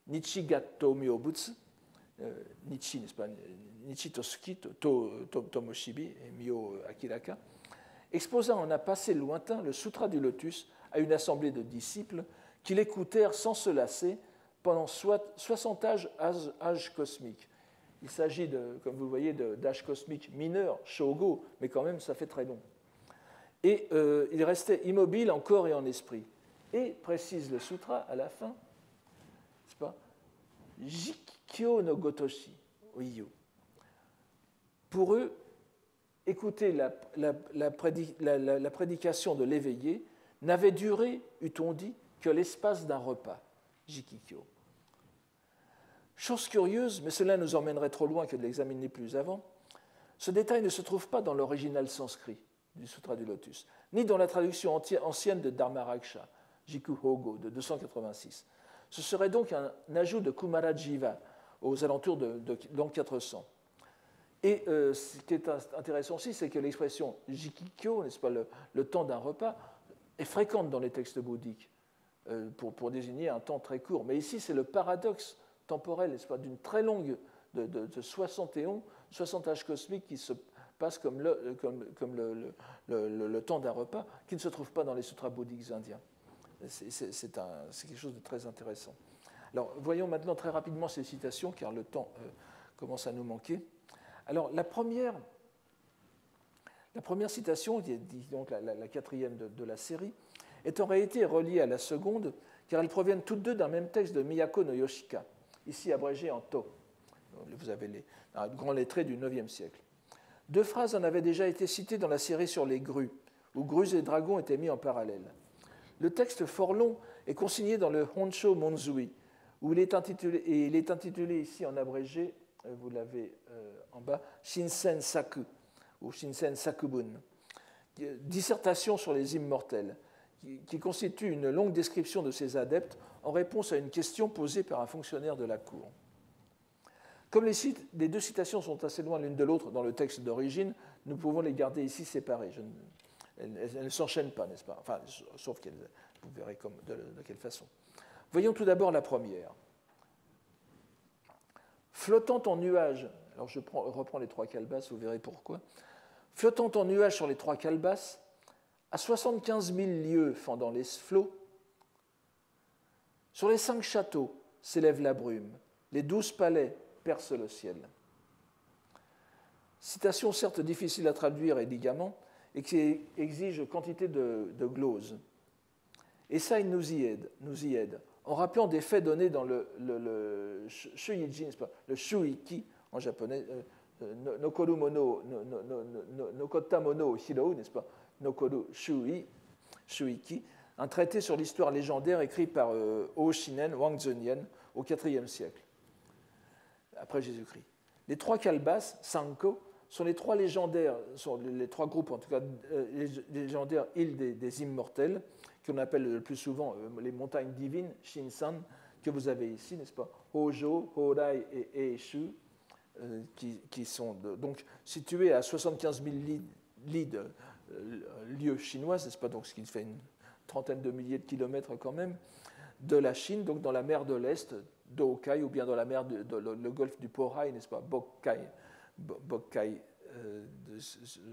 Nichigato Myobutsu, Nichi, n'est-ce pas, Nichi Tosuki, Tomoshibi et Myo Akiraka, exposa en un passé lointain le Sutra du Lotus à une assemblée de disciples qui l'écoutèrent sans se lasser pendant 60 âges cosmiques. Il s'agit, comme vous le voyez, d'âges cosmiques mineurs, shogo, mais quand même ça fait très long. Et il restait immobile en corps et en esprit. Et, précise le sutra à la fin, n'est-ce pas, Jikyo no Gotoshi, Oyo. Pour eux, écouter la prédication de l'éveillé n'avait duré, eût-on dit, que l'espace d'un repas, Jikikyo. Chose curieuse, mais cela nous emmènerait trop loin que de l'examiner plus avant, ce détail ne se trouve pas dans l'original sanskrit du Sutra du Lotus, ni dans la traduction ancienne de Dharmaraksha, Jiku Hogo, de 286. Ce serait donc un ajout de Kumarajiva aux alentours de l'an 400. Et ce qui est intéressant aussi, c'est que l'expression Jikikyo, n'est-ce pas, le temps d'un repas, est fréquente dans les textes bouddhiques pour désigner un temps très court. Mais ici, c'est le paradoxe temporel, n'est-ce pas, d'une très longue, de 60 éons, 60 âges cosmiques qui se passent comme le temps d'un repas, qui ne se trouve pas dans les sutras bouddhiques indiens. C'est quelque chose de très intéressant. Alors, voyons maintenant très rapidement ces citations, car le temps commence à nous manquer. Alors, la première citation, qui est donc la quatrième de la série, est en réalité reliée à la seconde, car elles proviennent toutes deux d'un même texte de Miyako no Yoshika, ici abrégé en To. Vous avez un grand lettré du IXe siècle. Deux phrases en avaient déjà été citées dans la série sur les grues, où grues et dragons étaient mis en parallèle. Le texte fort long est consigné dans le Honsho Monzui, où il est intitulé ici en abrégé, vous l'avez en bas, Shinsen Saku, ou Shinsen Sakubun, dissertation sur les immortels, qui constitue une longue description de ses adeptes en réponse à une question posée par un fonctionnaire de la cour. Comme les deux citations sont assez loin l'une de l'autre dans le texte d'origine, nous pouvons les garder ici séparées. Elles ne s'enchaînent pas, n'est-ce pas? Enfin, sauf qu'elles, vous verrez de quelle façon. Voyons tout d'abord la première. Flottant en nuage, alors je reprends les trois calebasses, vous verrez pourquoi. Flottant en nuage sur les trois calebasses, à 75 000 lieues fendant les flots, sur les 5 châteaux s'élève la brume, les 12 palais percent le ciel. Citation certes difficile à traduire élégamment et qui exige quantité de gloses. Et ça, il nous y aide, en rappelant des faits donnés dans le Shuiji, n'est-ce pas, le Shuiki en japonais, Nokoru mono, Nokota mono hiro, n'est-ce pas, Nokoru Shuiki, un traité sur l'histoire légendaire écrit par Oshinen Wang Zhenyan au IVe siècle, après Jésus-Christ. Les trois calebasses, Sanko, sont les trois légendaires, sont les trois groupes, en tout cas, les légendaires îles des immortels, qu'on appelle le plus souvent les montagnes divines, Shinsan, que vous avez ici, n'est-ce pas, Hojo, Horai et Eishu, qui sont donc situés à 75 000 lieues chinoises, n'est-ce pas, donc ce qui fait une trentaine de milliers de kilomètres quand même, de la Chine, donc dans la mer de l'Est, d'Okai, ou bien dans la mer le golfe du Porai, n'est-ce pas, Bokkai,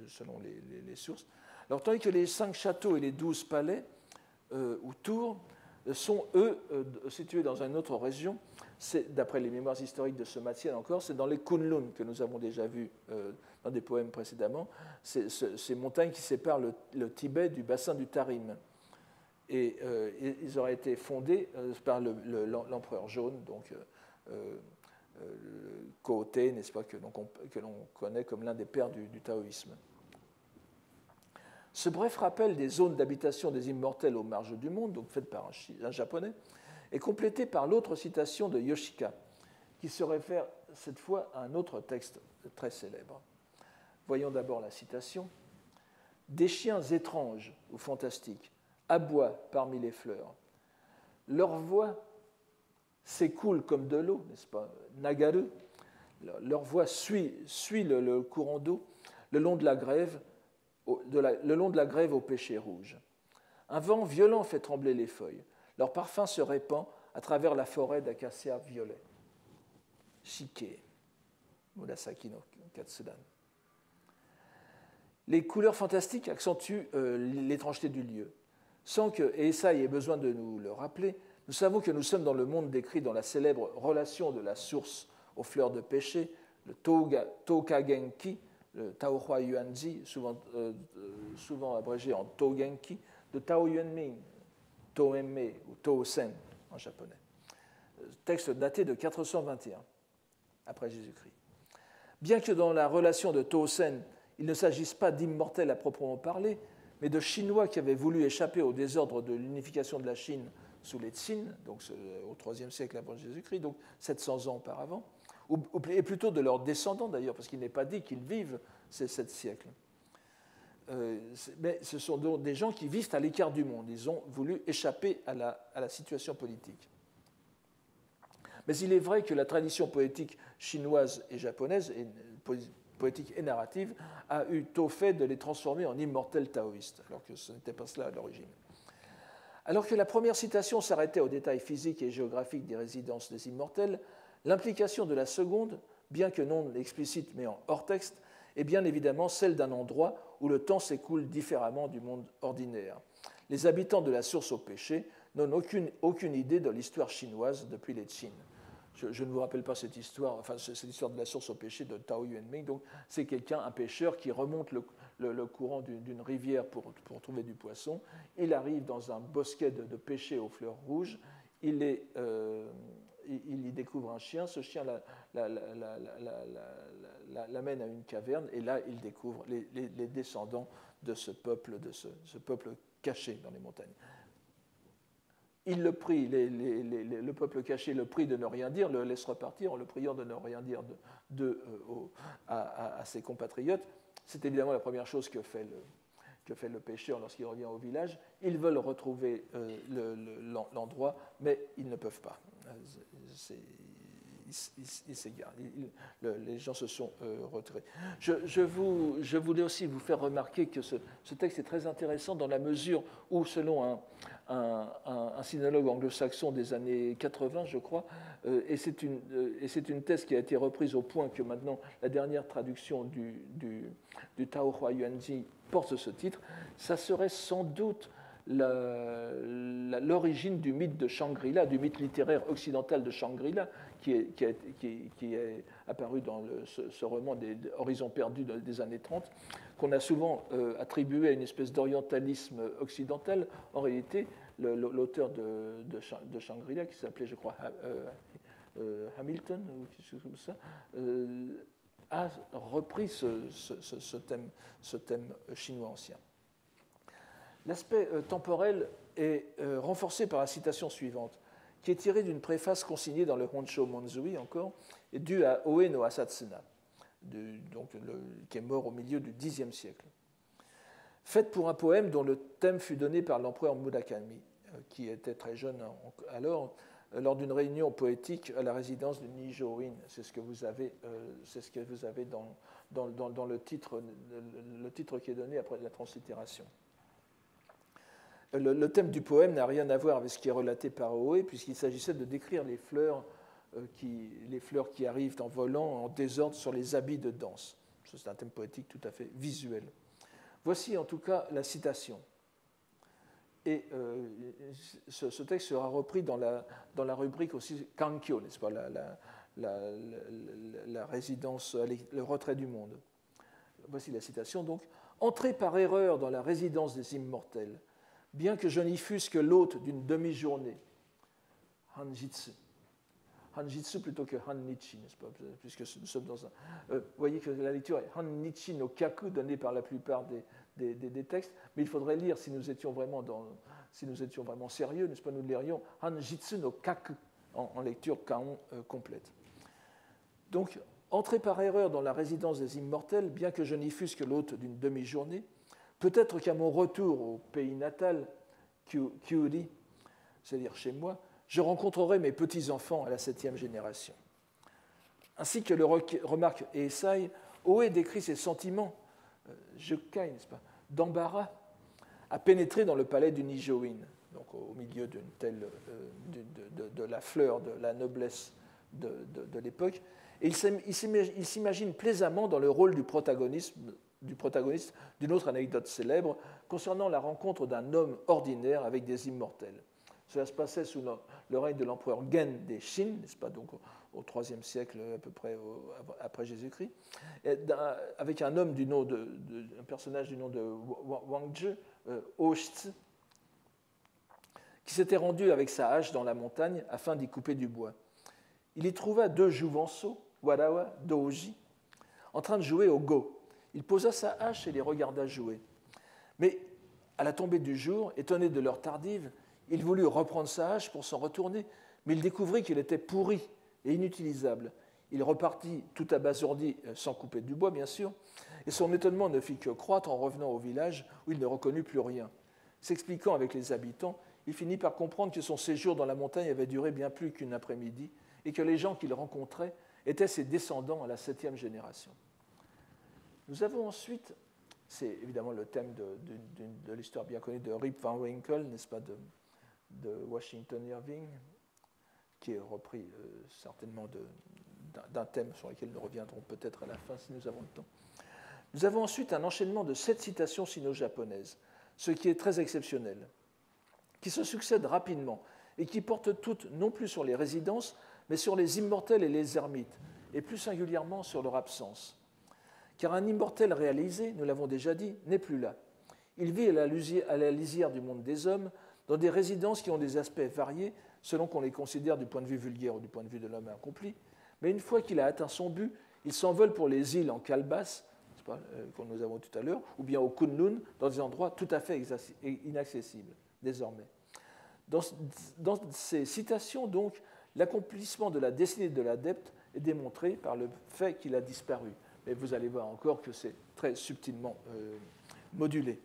selon les sources. Alors, tandis que les 5 châteaux et les 12 palais, ou tours, sont, eux, situés dans une autre région. D'après les mémoires historiques de ce Matsien encore, c'est dans les Kunlun, que nous avons déjà vus dans des poèmes précédemment, ces montagnes qui séparent le Tibet du bassin du Tarim. Et ils auraient été fondés par l'empereur jaune, donc Kōtei, n'est-ce pas, que l'on connaît comme l'un des pères du taoïsme. Ce bref rappel des zones d'habitation des immortels aux marges du monde, donc fait par un japonais, est complété par l'autre citation de Yoshika, qui se réfère cette fois à un autre texte très célèbre. Voyons d'abord la citation. « Des chiens étranges ou fantastiques aboient parmi les fleurs. Leur voix s'écoule comme de l'eau, n'est-ce pas, nagaru. Leur voix suit le courant d'eau le long de la grève au pêcher rouge. Un vent violent fait trembler les feuilles. Leur parfum se répand à travers la forêt d'acacias violets. Shike, Murasaki no Katsudan. Les couleurs fantastiques accentuent l'étrangeté du lieu. Sans que Eisai ait besoin de nous le rappeler, nous savons que nous sommes dans le monde décrit dans la célèbre relation de la source aux fleurs de pêcher, le Toukagenki, le Taohua Yuanzi, souvent abrégé en Tougenki, de Tao Yuanming, Toenmei ou Tōsen en japonais. Texte daté de 421 après Jésus-Christ. Bien que dans la relation de Tōsen, il ne s'agisse pas d'immortels à proprement parler, mais de Chinois qui avaient voulu échapper au désordre de l'unification de la Chine sous les Tsin, donc au IIIe siècle avant Jésus-Christ, donc 700 ans auparavant, et plutôt de leurs descendants d'ailleurs, parce qu'il n'est pas dit qu'ils vivent ces 7 siècles. Mais ce sont donc des gens qui vivent à l'écart du monde. Ils ont voulu échapper à la situation politique. Mais il est vrai que la tradition poétique chinoise et japonaise, poétique et narrative, a eu tôt fait de les transformer en immortels taoïstes, alors que ce n'était pas cela à l'origine. Alors que la première citation s'arrêtait aux détails physiques et géographiques des résidences des immortels, l'implication de la seconde, bien que non explicite mais en hors texte, est bien évidemment celle d'un endroit où le temps s'écoule différemment du monde ordinaire. Les habitants de la source au péché n'ont aucune idée de l'histoire chinoise depuis les Qin. Je ne vous rappelle pas cette histoire, enfin c'est l'histoire de la source au péché de Tao Yuanming. Donc c'est un pêcheur qui remonte le courant d'une rivière pour trouver du poisson. Il arrive dans un bosquet de pêchers aux fleurs rouges. Il y découvre un chien. Ce chien l'amène à une caverne et là il découvre les descendants de ce peuple caché dans les montagnes. Il le prie, le peuple caché le prie de ne rien dire, le laisse repartir en le priant de ne rien dire à ses compatriotes. C'est évidemment la première chose que fait le pêcheur lorsqu'il revient au village. Ils veulent retrouver l'endroit, mais ils ne peuvent pas. Ils s'égarent. Les gens se sont retirés. Je voulais aussi vous faire remarquer que ce texte est très intéressant dans la mesure où, selon un sinologue anglo-saxon des années 80, je crois, et c'est une thèse qui a été reprise au point que maintenant la dernière traduction du Taohua Yuanzi porte ce titre, ça serait sans doute l'origine du mythe de Shangri-La, du mythe littéraire occidental de Shangri-La, qui est apparu dans ce roman Horizons perdus des années 30, qu'on a souvent attribué à une espèce d'orientalisme occidental. En réalité, l'auteur de Shangri-La, qui s'appelait, je crois, Hamilton, ou quelque chose comme ça, a repris ce thème chinois ancien. L'aspect temporel est renforcé par la citation suivante, qui est tirée d'une préface consignée dans le Honsho Monzui encore, et due à Oe no Asatsuna, qui est mort au milieu du Xe siècle. Faite pour un poème dont le thème fut donné par l'empereur Murakami, qui était très jeune alors, lors d'une réunion poétique à la résidence de Nijo-in. C'est ce que vous avez dans le titre qui est donné après la translittération. Le thème du poème n'a rien à voir avec ce qui est relaté par Oe, puisqu'il s'agissait de décrire les fleurs qui arrivent en volant, en désordre sur les habits de danse. C'est un thème poétique tout à fait visuel. Voici en tout cas la citation. Et ce texte sera repris dans la rubrique aussi Kankyo, n'est-ce pas, la résidence, le retrait du monde. Voici la citation donc. « Entrez par erreur dans la résidence des immortels. bien que je n'y fusse que l'hôte d'une demi-journée. Hanjitsu. Hanjitsu plutôt que Hannichi, n'est-ce pas, puisque nous sommes dans un... vous voyez que la lecture est Hannichi no Kaku, donnée par la plupart des textes, mais il faudrait lire, si nous étions vraiment sérieux, n'est-ce pas, nous lirions Hanjitsu no Kaku en lecture Kaon complète. Donc, entrer par erreur dans la résidence des immortels, bien que je n'y fusse que l'hôte d'une demi-journée, peut-être qu'à mon retour au pays natal, Kyuri, c'est-à-dire chez moi, je rencontrerai mes petits-enfants à la 7e génération. Ainsi que le remarque Eisai, Oe décrit ses sentiments, Jukai, n'est-ce pas, d'embarras, à pénétrer dans le palais du Nijoin, donc au milieu d'une telle, de la fleur, de la noblesse de l'époque, et il s'imagine plaisamment dans le rôle du protagoniste d'une autre anecdote célèbre concernant la rencontre d'un homme ordinaire avec des immortels. Cela se passait sous le règne de l'empereur Gen des Shin, n'est-ce pas, donc au IIIe siècle à peu près après Jésus-Christ, avec un homme un personnage du nom de Wang Zhe, Oshitsu, qui s'était rendu avec sa hache dans la montagne afin d'y couper du bois. Il y trouva 2 jouvenceaux, Warawa, Doji, en train de jouer au go. Il posa sa hache et les regarda jouer. Mais à la tombée du jour, étonné de leur tardive, il voulut reprendre sa hache pour s'en retourner, mais il découvrit qu'il était pourri et inutilisable. Il repartit tout abasourdi, sans couper du bois, bien sûr, et son étonnement ne fit que croître en revenant au village où il ne reconnut plus rien. S'expliquant avec les habitants, il finit par comprendre que son séjour dans la montagne avait duré bien plus qu'une après-midi et que les gens qu'il rencontrait étaient ses descendants à la 7e génération. Nous avons ensuite, c'est évidemment le thème de l'histoire bien connue de Rip Van Winkle, n'est-ce pas, de Washington Irving, qui est repris certainement d'un thème sur lequel nous reviendrons peut-être à la fin si nous avons le temps. Nous avons ensuite un enchaînement de 7 citations sino-japonaises, ce qui est très exceptionnel, qui se succèdent rapidement et qui portent toutes non plus sur les résidences, mais sur les immortels et les ermites, et plus singulièrement sur leur absence. Car un immortel réalisé, nous l'avons déjà dit, n'est plus là. Il vit à la lisière du monde des hommes, dans des résidences qui ont des aspects variés, selon qu'on les considère du point de vue vulgaire ou du point de vue de l'homme accompli. Mais une fois qu'il a atteint son but, il s'envole pour les îles en calebasse, comme nous avons tout à l'heure, ou bien au Kunlun, dans des endroits tout à fait inaccessibles, désormais. Dans ces citations, donc, l'accomplissement de la destinée de l'adepte est démontré par le fait qu'il a disparu. Mais vous allez voir encore que c'est très subtilement modulé.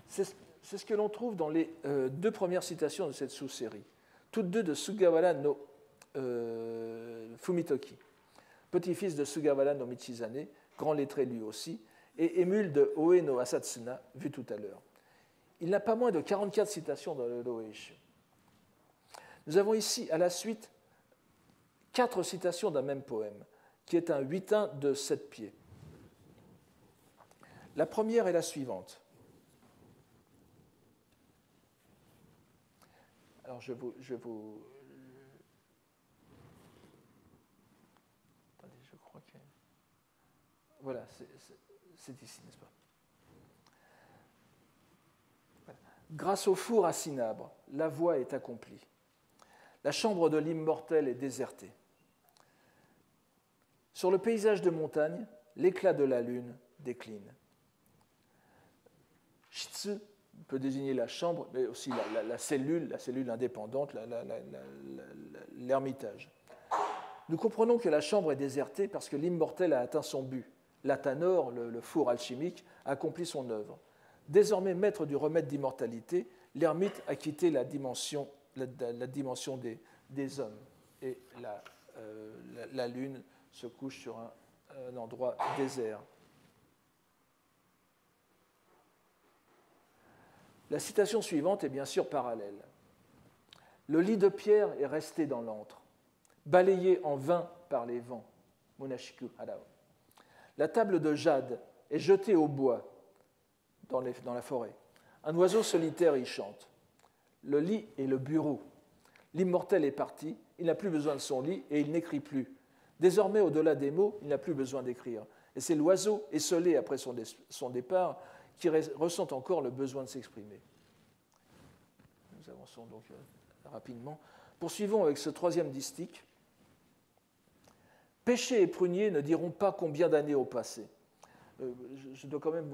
C'est ce que l'on trouve dans les 2 premières citations de cette sous-série, toutes 2 de Sugawara no Fumitoki, petit-fils de Sugawara no Michizane, grand lettré lui aussi, et émule de Oe no Asatsuna, vu tout à l'heure. Il n'a pas moins de 44 citations dans le Roeishu. Nous avons ici, à la suite, 4 citations d'un même poème, qui est un 8-1 de 7 pieds. La première est la suivante. Alors, je vous... Attendez, je crois que... Voilà, c'est ici, n'est-ce pas? Voilà. Grâce au four à cinabre, la voie est accomplie. La chambre de l'immortel est désertée. Sur le paysage de montagne, l'éclat de la lune décline. Shitsu peut désigner la chambre, mais aussi la cellule indépendante, l'ermitage. Nous comprenons que la chambre est désertée parce que l'immortel a atteint son but. L'Athanor, le four alchimique, a accompli son œuvre. Désormais maître du remède d'immortalité, l'ermite a quitté la dimension des hommes. Et la lune se couche sur un endroit désert. La citation suivante est bien sûr parallèle. Le lit de pierre est resté dans l'antre, balayé en vain par les vents. Munashiku harao. La table de jade est jetée au bois dans la forêt. Un oiseau solitaire y chante. Le lit est le bureau. L'immortel est parti, il n'a plus besoin de son lit et il n'écrit plus. Désormais, au-delà des mots, il n'a plus besoin d'écrire. Et c'est l'oiseau, esseulé après son départ, qui ressent encore le besoin de s'exprimer. avançons donc rapidement. Poursuivons avec ce troisième distique. Pêcher et prunier ne diront pas combien d'années au passé. Je dois quand même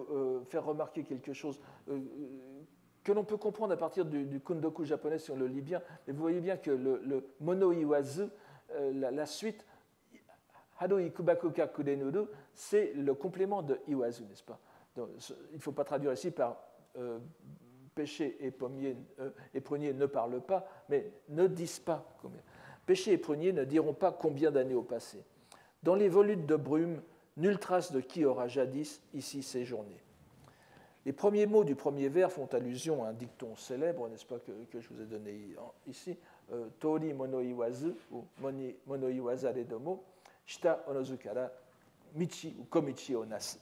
faire remarquer quelque chose que l'on peut comprendre à partir du kundoku japonais si on le lit bien. Mais vous voyez bien que le mono iwazu, la suite, hado ikubaku ka kurenuru, c'est le complément de iwazu, n'est-ce pas? Donc, il ne faut pas traduire ici par pêcher et prunier ne parlent pas, mais ne disent pas combien. Pêcher et prunier ne diront pas combien d'années au passé. Dans les volutes de brume, nulle trace de qui aura jadis ici séjourné. Les premiers mots du premier vers font allusion à un dicton célèbre, n'est-ce pas, que je vous ai donné ici, Tori mono iwazu ou mono iwazare domo, shita onozukara michi ou komichi o nasu.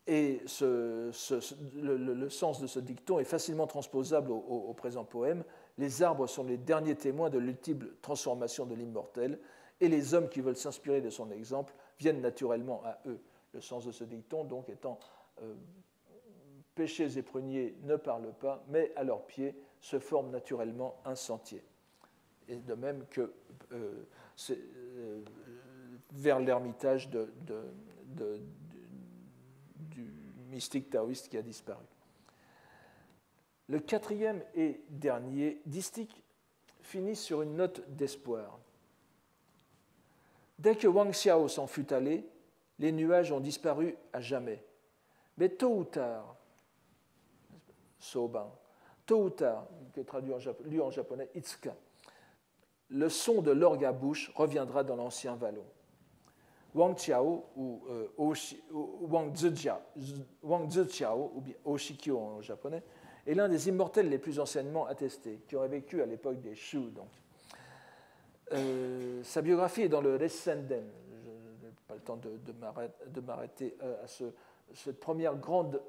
Et le sens de ce dicton est facilement transposable au présent poème. Les arbres sont les derniers témoins de l'ultime transformation de l'immortel, et les hommes qui veulent s'inspirer de son exemple viennent naturellement à eux. Le sens de ce dicton, donc, étant pêchers et pruniers ne parlent pas, mais à leurs pieds se forme naturellement un sentier. Et de même que vers l'ermitage du mystique taoïste qui a disparu. Le quatrième et dernier distique finit sur une note d'espoir. Dès que Wang Xiao s'en fut allé, les nuages ont disparu à jamais. Mais tôt ou tard, Soban, tôt ou tard, lu en japonais, Itsuka, le son de l'orgue à bouche reviendra dans l'ancien vallon. Wang Xiao ou Wang Zijiao, ou bien Oshikyo en japonais, est l'un des immortels les plus anciennement attestés, qui aurait vécu à l'époque des Shu. Donc. Sa biographie est dans le Ressenden. Je n'ai pas le temps de m'arrêter à cette première grande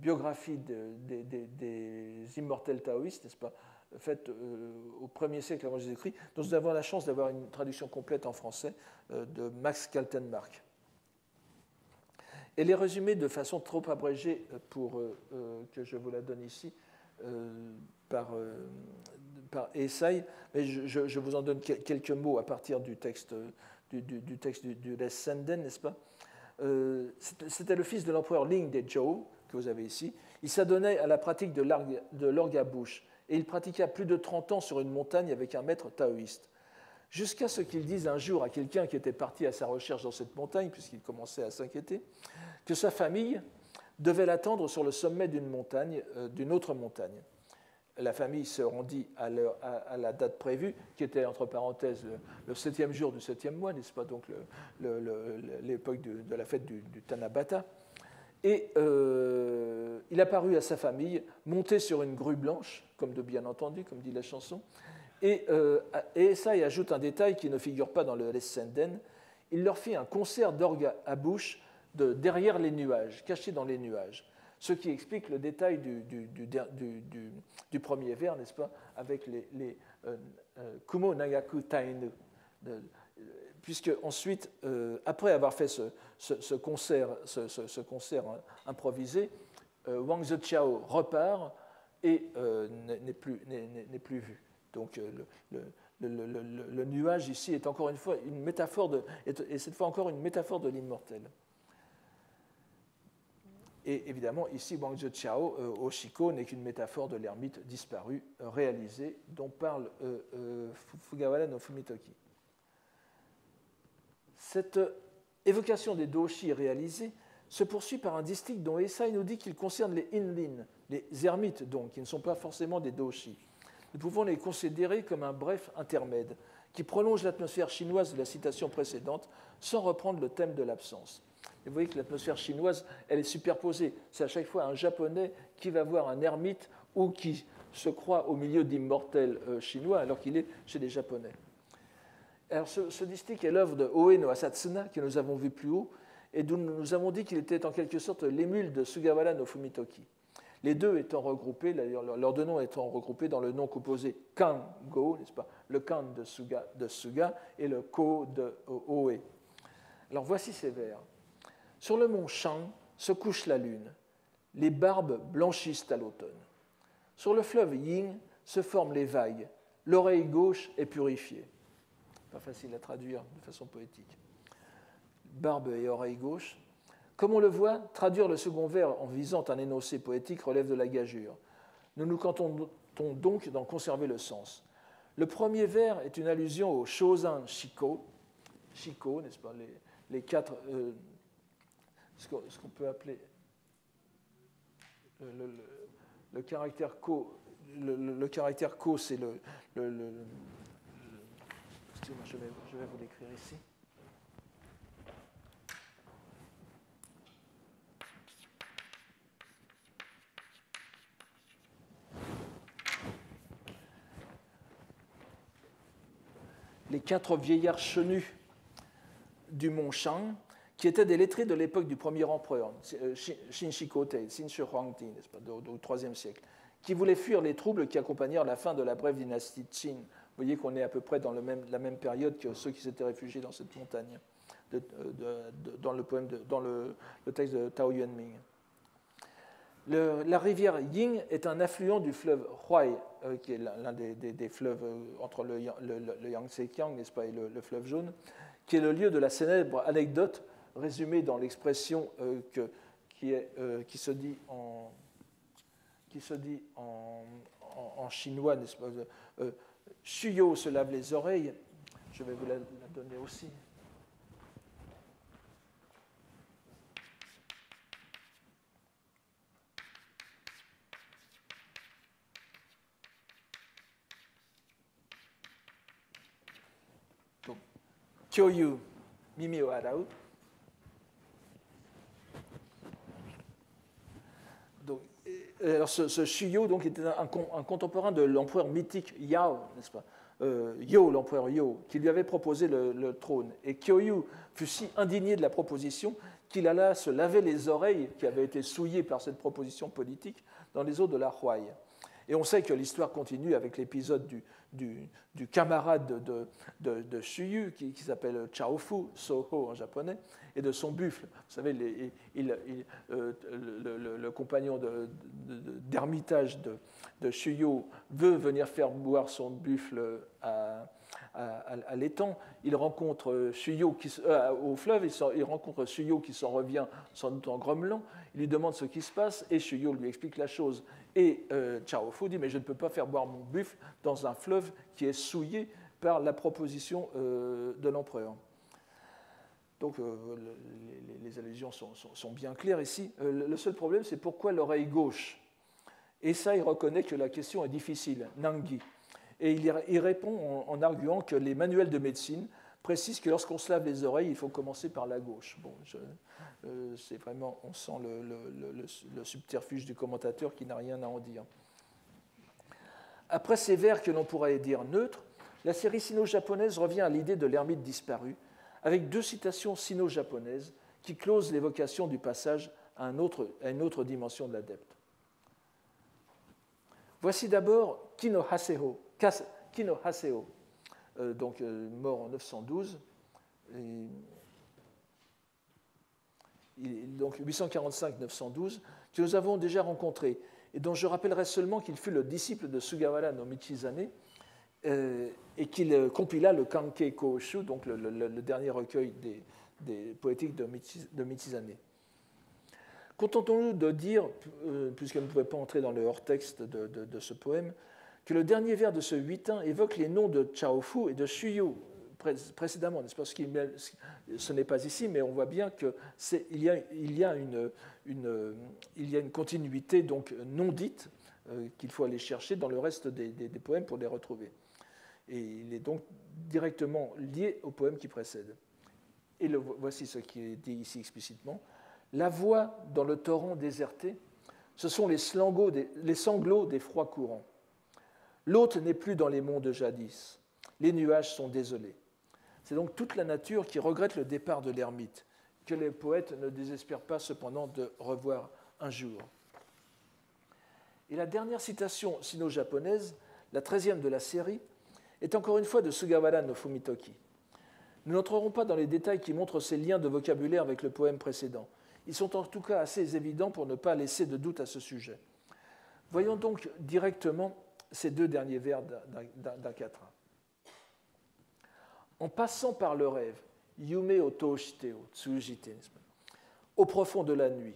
biographie des immortels taoïstes, n'est-ce pas, faite au 1er siècle avant Jésus-Christ, dont nous avons la chance d'avoir une traduction complète en français de Max Kaltenbach. Elle est résumée de façon trop abrégée pour que je vous la donne ici par Eisai, mais je vous en donne quelques mots à partir du texte du Ressenden, n'est-ce pas? C'était le fils de l'empereur Ling de Zhou, que vous avez ici. Il s'adonnait à la pratique de l'orgue à bouche, et il pratiqua plus de 30 ans sur une montagne avec un maître taoïste. Jusqu'à ce qu'il dise un jour à quelqu'un qui était parti à sa recherche dans cette montagne, puisqu'il commençait à s'inquiéter, que sa famille devait l'attendre sur le sommet d'une autre montagne. La famille se rendit à la date prévue, qui était entre parenthèses le 7e jour du 7e mois, n'est-ce pas, donc l'époque de la fête du Tanabata. Et il apparut à sa famille, monté sur une grue blanche, comme de bien entendu, comme dit la chanson. Et ça y ajoute un détail qui ne figure pas dans le Ressenden. Il leur fit un concert d'orgue à bouche derrière les nuages, caché dans les nuages. Ce qui explique le détail du premier vers, n'est-ce pas, avec les Kumo Nagaku Tainu. Puisque ensuite, après avoir fait ce concert improvisé, Wang Zijiao repart et n'est plus vu. Donc le nuage ici est encore une fois une métaphore et cette fois encore une métaphore de l'immortel. Et évidemment, ici, Wang Zijiao, Oshiko, n'est qu'une métaphore de l'ermite disparu, réalisée, dont parle Fugawara no Fumitoki. Cette évocation des doshi réalisée se poursuit par un distique dont Eisai nous dit qu'il concerne les inlin, les ermites donc, qui ne sont pas forcément des doshi. Nous pouvons les considérer comme un bref intermède qui prolonge l'atmosphère chinoise de la citation précédente sans reprendre le thème de l'absence. Et vous voyez que l'atmosphère chinoise, elle est superposée. C'est à chaque fois un japonais qui va voir un ermite ou qui se croit au milieu d'immortels chinois alors qu'il est chez les japonais. Alors ce distique est l'œuvre de Oe no Asatsuna, que nous avons vu plus haut, et dont nous avons dit qu'il était en quelque sorte l'émule de Sugawara no Fumitoki. Les deux étant regroupés, leurs deux noms étant regroupés dans le nom composé Kango, n'est-ce pas, le Kan de Suga et le Ko de Oe. Alors voici ces vers. Sur le mont Shang se couche la lune. Les barbes blanchissent à l'automne. Sur le fleuve Ying se forment les vagues. L'oreille gauche est purifiée. Pas facile à traduire de façon poétique. Barbe et oreille gauche. Comme on le voit, traduire le second vers en visant un énoncé poétique relève de la gageure. Nous nous contentons donc d'en conserver le sens. Le premier vers est une allusion au Shōzan Shiko, Shiko, n'est-ce pas, les quatre, ce qu'on peut appeler le caractère ko. Le caractère ko, c'est excusez-moi, je vais vous l'écrire ici. Les quatre vieillards chenus du mont Shang, qui étaient des lettrés de l'époque du premier empereur, Shinshikotei, Huangdi, n'est-ce pas, au IIIe siècle, qui voulaient fuir les troubles qui accompagnèrent la fin de la brève dynastie Qin. Vous voyez qu'on est à peu près dans la même période que ceux qui s'étaient réfugiés dans cette montagne, dans le texte de Tao Yuanming. La rivière Ying est un affluent du fleuve Huai, qui est l'un des fleuves entre le Yangtze-Kiang, n'est-ce pas, et le fleuve jaune, qui est le lieu de la célèbre anecdote résumée dans l'expression qui se dit en chinois, n'est-ce pas, Shuyo se lave les oreilles. Je vais vous la donner aussi. Kyoyu, Mimi o Arau. Alors ce Shuyo donc, était un contemporain de l'empereur mythique Yao, n'est-ce pas, Yo, l'empereur Yo, qui lui avait proposé le trône. Et Kyoyu fut si indigné de la proposition qu'il alla se laver les oreilles qui avaient été souillées par cette proposition politique dans les eaux de la Huai. Et on sait que l'histoire continue avec l'épisode du camarade de Shuyu, qui s'appelle Chaofu, Soho en japonais, et de son buffle. Vous savez, le compagnon d'ermitage de Shuyu veut venir faire boire son buffle à l'étang. Il rencontre Shuyu au fleuve, il rencontre Shuyu qui s'en revient sans doute en grommelant. Il lui demande ce qui se passe et Shuyu lui explique la chose. Et Chaofu dit « mais je ne peux pas faire boire mon buffle dans un fleuve qui est souillé par la proposition de l'empereur ». Donc les allusions sont bien claires ici. Le seul problème, c'est pourquoi l'oreille gauche. Et ça, il reconnaît que la question est difficile, Nangi. Et il répond en arguant que les manuels de médecine précisent que lorsqu'on se lave les oreilles, il faut commencer par la gauche. Bon, c'est vraiment, on sent le subterfuge du commentateur qui n'a rien à en dire. Après ces vers que l'on pourrait dire neutres, la série sino-japonaise revient à l'idée de l'ermite disparu, avec deux citations sino-japonaises qui closent l'évocation du passage à une autre dimension de l'adepte. Voici d'abord Kino Haseo, donc mort en 912, donc 845-912, que nous avons déjà rencontré, et dont je rappellerai seulement qu'il fut le disciple de Sugawara no Michizane, et qu'il compila le Kankei Kōshū, donc le dernier recueil des poétiques de Michizane. Contentons-nous de dire, puisqu'elle ne pouvait pas entrer dans le hors-texte de ce poème, que le dernier vers de ce huitain évoque les noms de Chaofu et de Shuyu précédemment, n'est-ce pas? Ce n'est pas ici, mais on voit bien qu'il y a une continuité donc non dite qu'il faut aller chercher dans le reste des poèmes pour les retrouver. Et il est donc directement lié au poème qui précède. Et voici ce qui est dit ici explicitement. La voix dans le torrent déserté, ce sont les sanglots des froids courants. L'hôte n'est plus dans les monts de jadis. Les nuages sont désolés. C'est donc toute la nature qui regrette le départ de l'ermite, que les poètes ne désespèrent pas cependant de revoir un jour. Et la dernière citation sino-japonaise, la 13e de la série, est encore une fois de Sugawara no Fumitoki. Nous n'entrerons pas dans les détails qui montrent ces liens de vocabulaire avec le poème précédent. Ils sont en tout cas assez évidents pour ne pas laisser de doute à ce sujet. Voyons donc directement ces deux derniers vers d'un quatrain. En passant par le rêve, Yume otoshiteo tsujite, au profond de la nuit,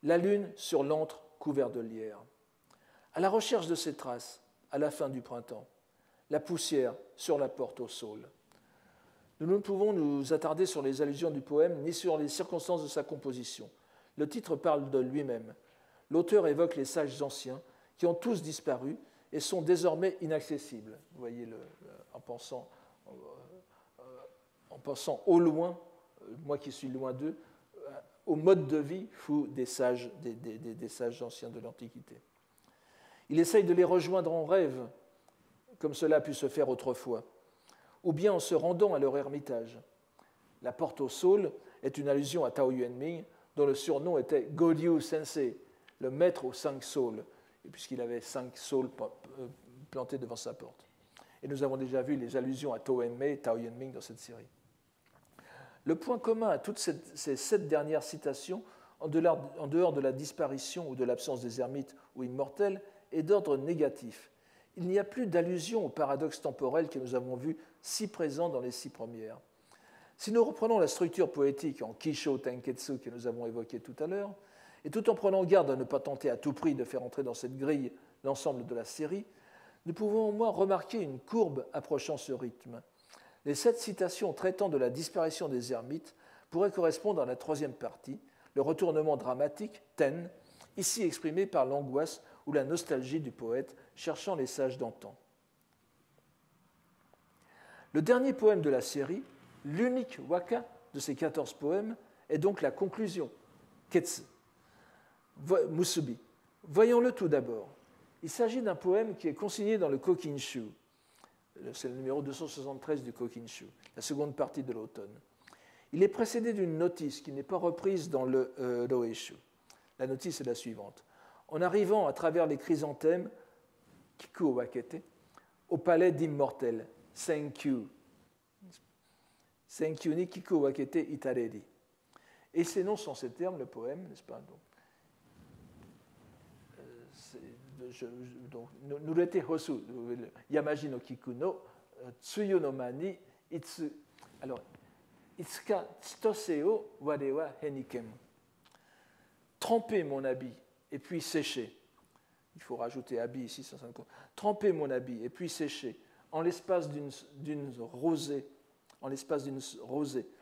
la lune sur l'antre couvert de lierre, à la recherche de ses traces, à la fin du printemps, la poussière sur la porte au saule. Nous ne pouvons nous attarder sur les allusions du poème ni sur les circonstances de sa composition. Le titre parle de lui-même. L'auteur évoque les sages anciens qui ont tous disparu et sont désormais inaccessibles. Vous voyez, en pensant au loin, moi qui suis loin d'eux, au mode de vie fou des sages anciens de l'Antiquité. Il essaye de les rejoindre en rêve, comme cela a pu se faire autrefois, ou bien en se rendant à leur ermitage. La porte au saule est une allusion à Tao Yuanming, dont le surnom était Goryu Sensei, le maître aux 5 saules, puisqu'il avait 5 saules plantés devant sa porte. Et nous avons déjà vu les allusions à Tao Enmei et Tao Yuanming dans cette série. Le point commun à toutes ces 7 dernières citations, en dehors de la disparition ou de l'absence des ermites ou immortels, est d'ordre négatif. Il n'y a plus d'allusion au paradoxe temporel que nous avons vu si présent dans les 6 premières. Si nous reprenons la structure poétique en Kisho Tenketsu que nous avons évoquée tout à l'heure, et tout en prenant garde à ne pas tenter à tout prix de faire entrer dans cette grille l'ensemble de la série, nous pouvons au moins remarquer une courbe approchant ce rythme. Les 7 citations traitant de la disparition des ermites pourraient correspondre à la 3e partie, le retournement dramatique, ten, ici exprimé par l'angoisse ou la nostalgie du poète cherchant les sages d'antan. Le dernier poème de la série, l'unique waka de ces 14 poèmes, est donc la conclusion, Ketsu, Musubi. Voyons-le tout d'abord. Il s'agit d'un poème qui est consigné dans le Kokinshu. C'est le numéro 273 du Kokinshu, la seconde partie de l'automne. Il est précédé d'une notice qui n'est pas reprise dans le Roeshu. La notice est la suivante. En arrivant à travers les chrysanthèmes, Kiku o Wakete, au palais d'immortel, Senkyu. Senkyu ni Kiku o Wakete itareri. Et s'énonce en ces termes le poème, n'est-ce pas? Donc, Nurete Hosu, Yamaji no Kiku no Tsuyu no Mani Itsu. Alors, Itsuka Tsutose o Ware wa Henikem. Trempez mon habit et puis sécher. Il faut rajouter habit ici, 150. Trempez mon habit et puis sécher en l'espace d'une rosée,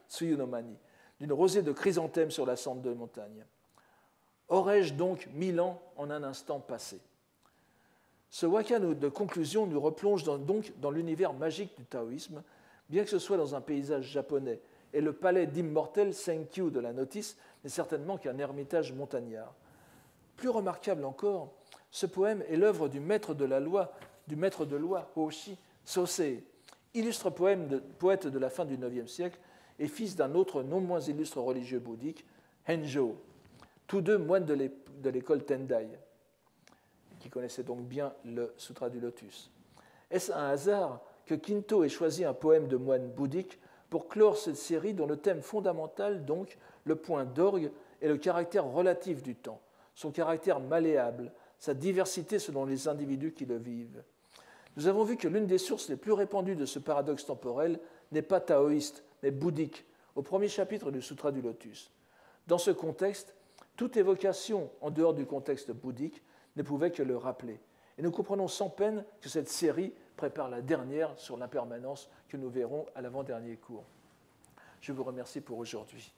Tsuyu no Mani, d'une rosée de chrysanthème sur la cendre de montagne. Aurais-je donc 1000 ans en un instant passé? Ce waka de conclusion nous replonge donc dans l'univers magique du taoïsme, bien que ce soit dans un paysage japonais, et le palais d'immortel Senkyu de la notice n'est certainement qu'un ermitage montagnard. Plus remarquable encore, ce poème est l'œuvre du maître de loi Hoshi Sosei, illustre poète de la fin du IXe siècle et fils d'un autre non moins illustre religieux bouddhique, Henjo, tous deux moines de l'école Tendai, qui connaissaient donc bien le Sutra du Lotus. Est-ce un hasard que Kinto ait choisi un poème de moine bouddhique pour clore cette série dont le thème fondamental, donc, le point d'orgue, est le caractère relatif du temps, son caractère malléable, sa diversité selon les individus qui le vivent? Nous avons vu que l'une des sources les plus répandues de ce paradoxe temporel n'est pas taoïste, mais bouddhique, au premier chapitre du Sutra du Lotus. Dans ce contexte, toute évocation en dehors du contexte bouddhique ne pouvait que le rappeler. Et nous comprenons sans peine que cette série prépare la dernière sur l'impermanence que nous verrons à l'avant-dernier cours. Je vous remercie pour aujourd'hui.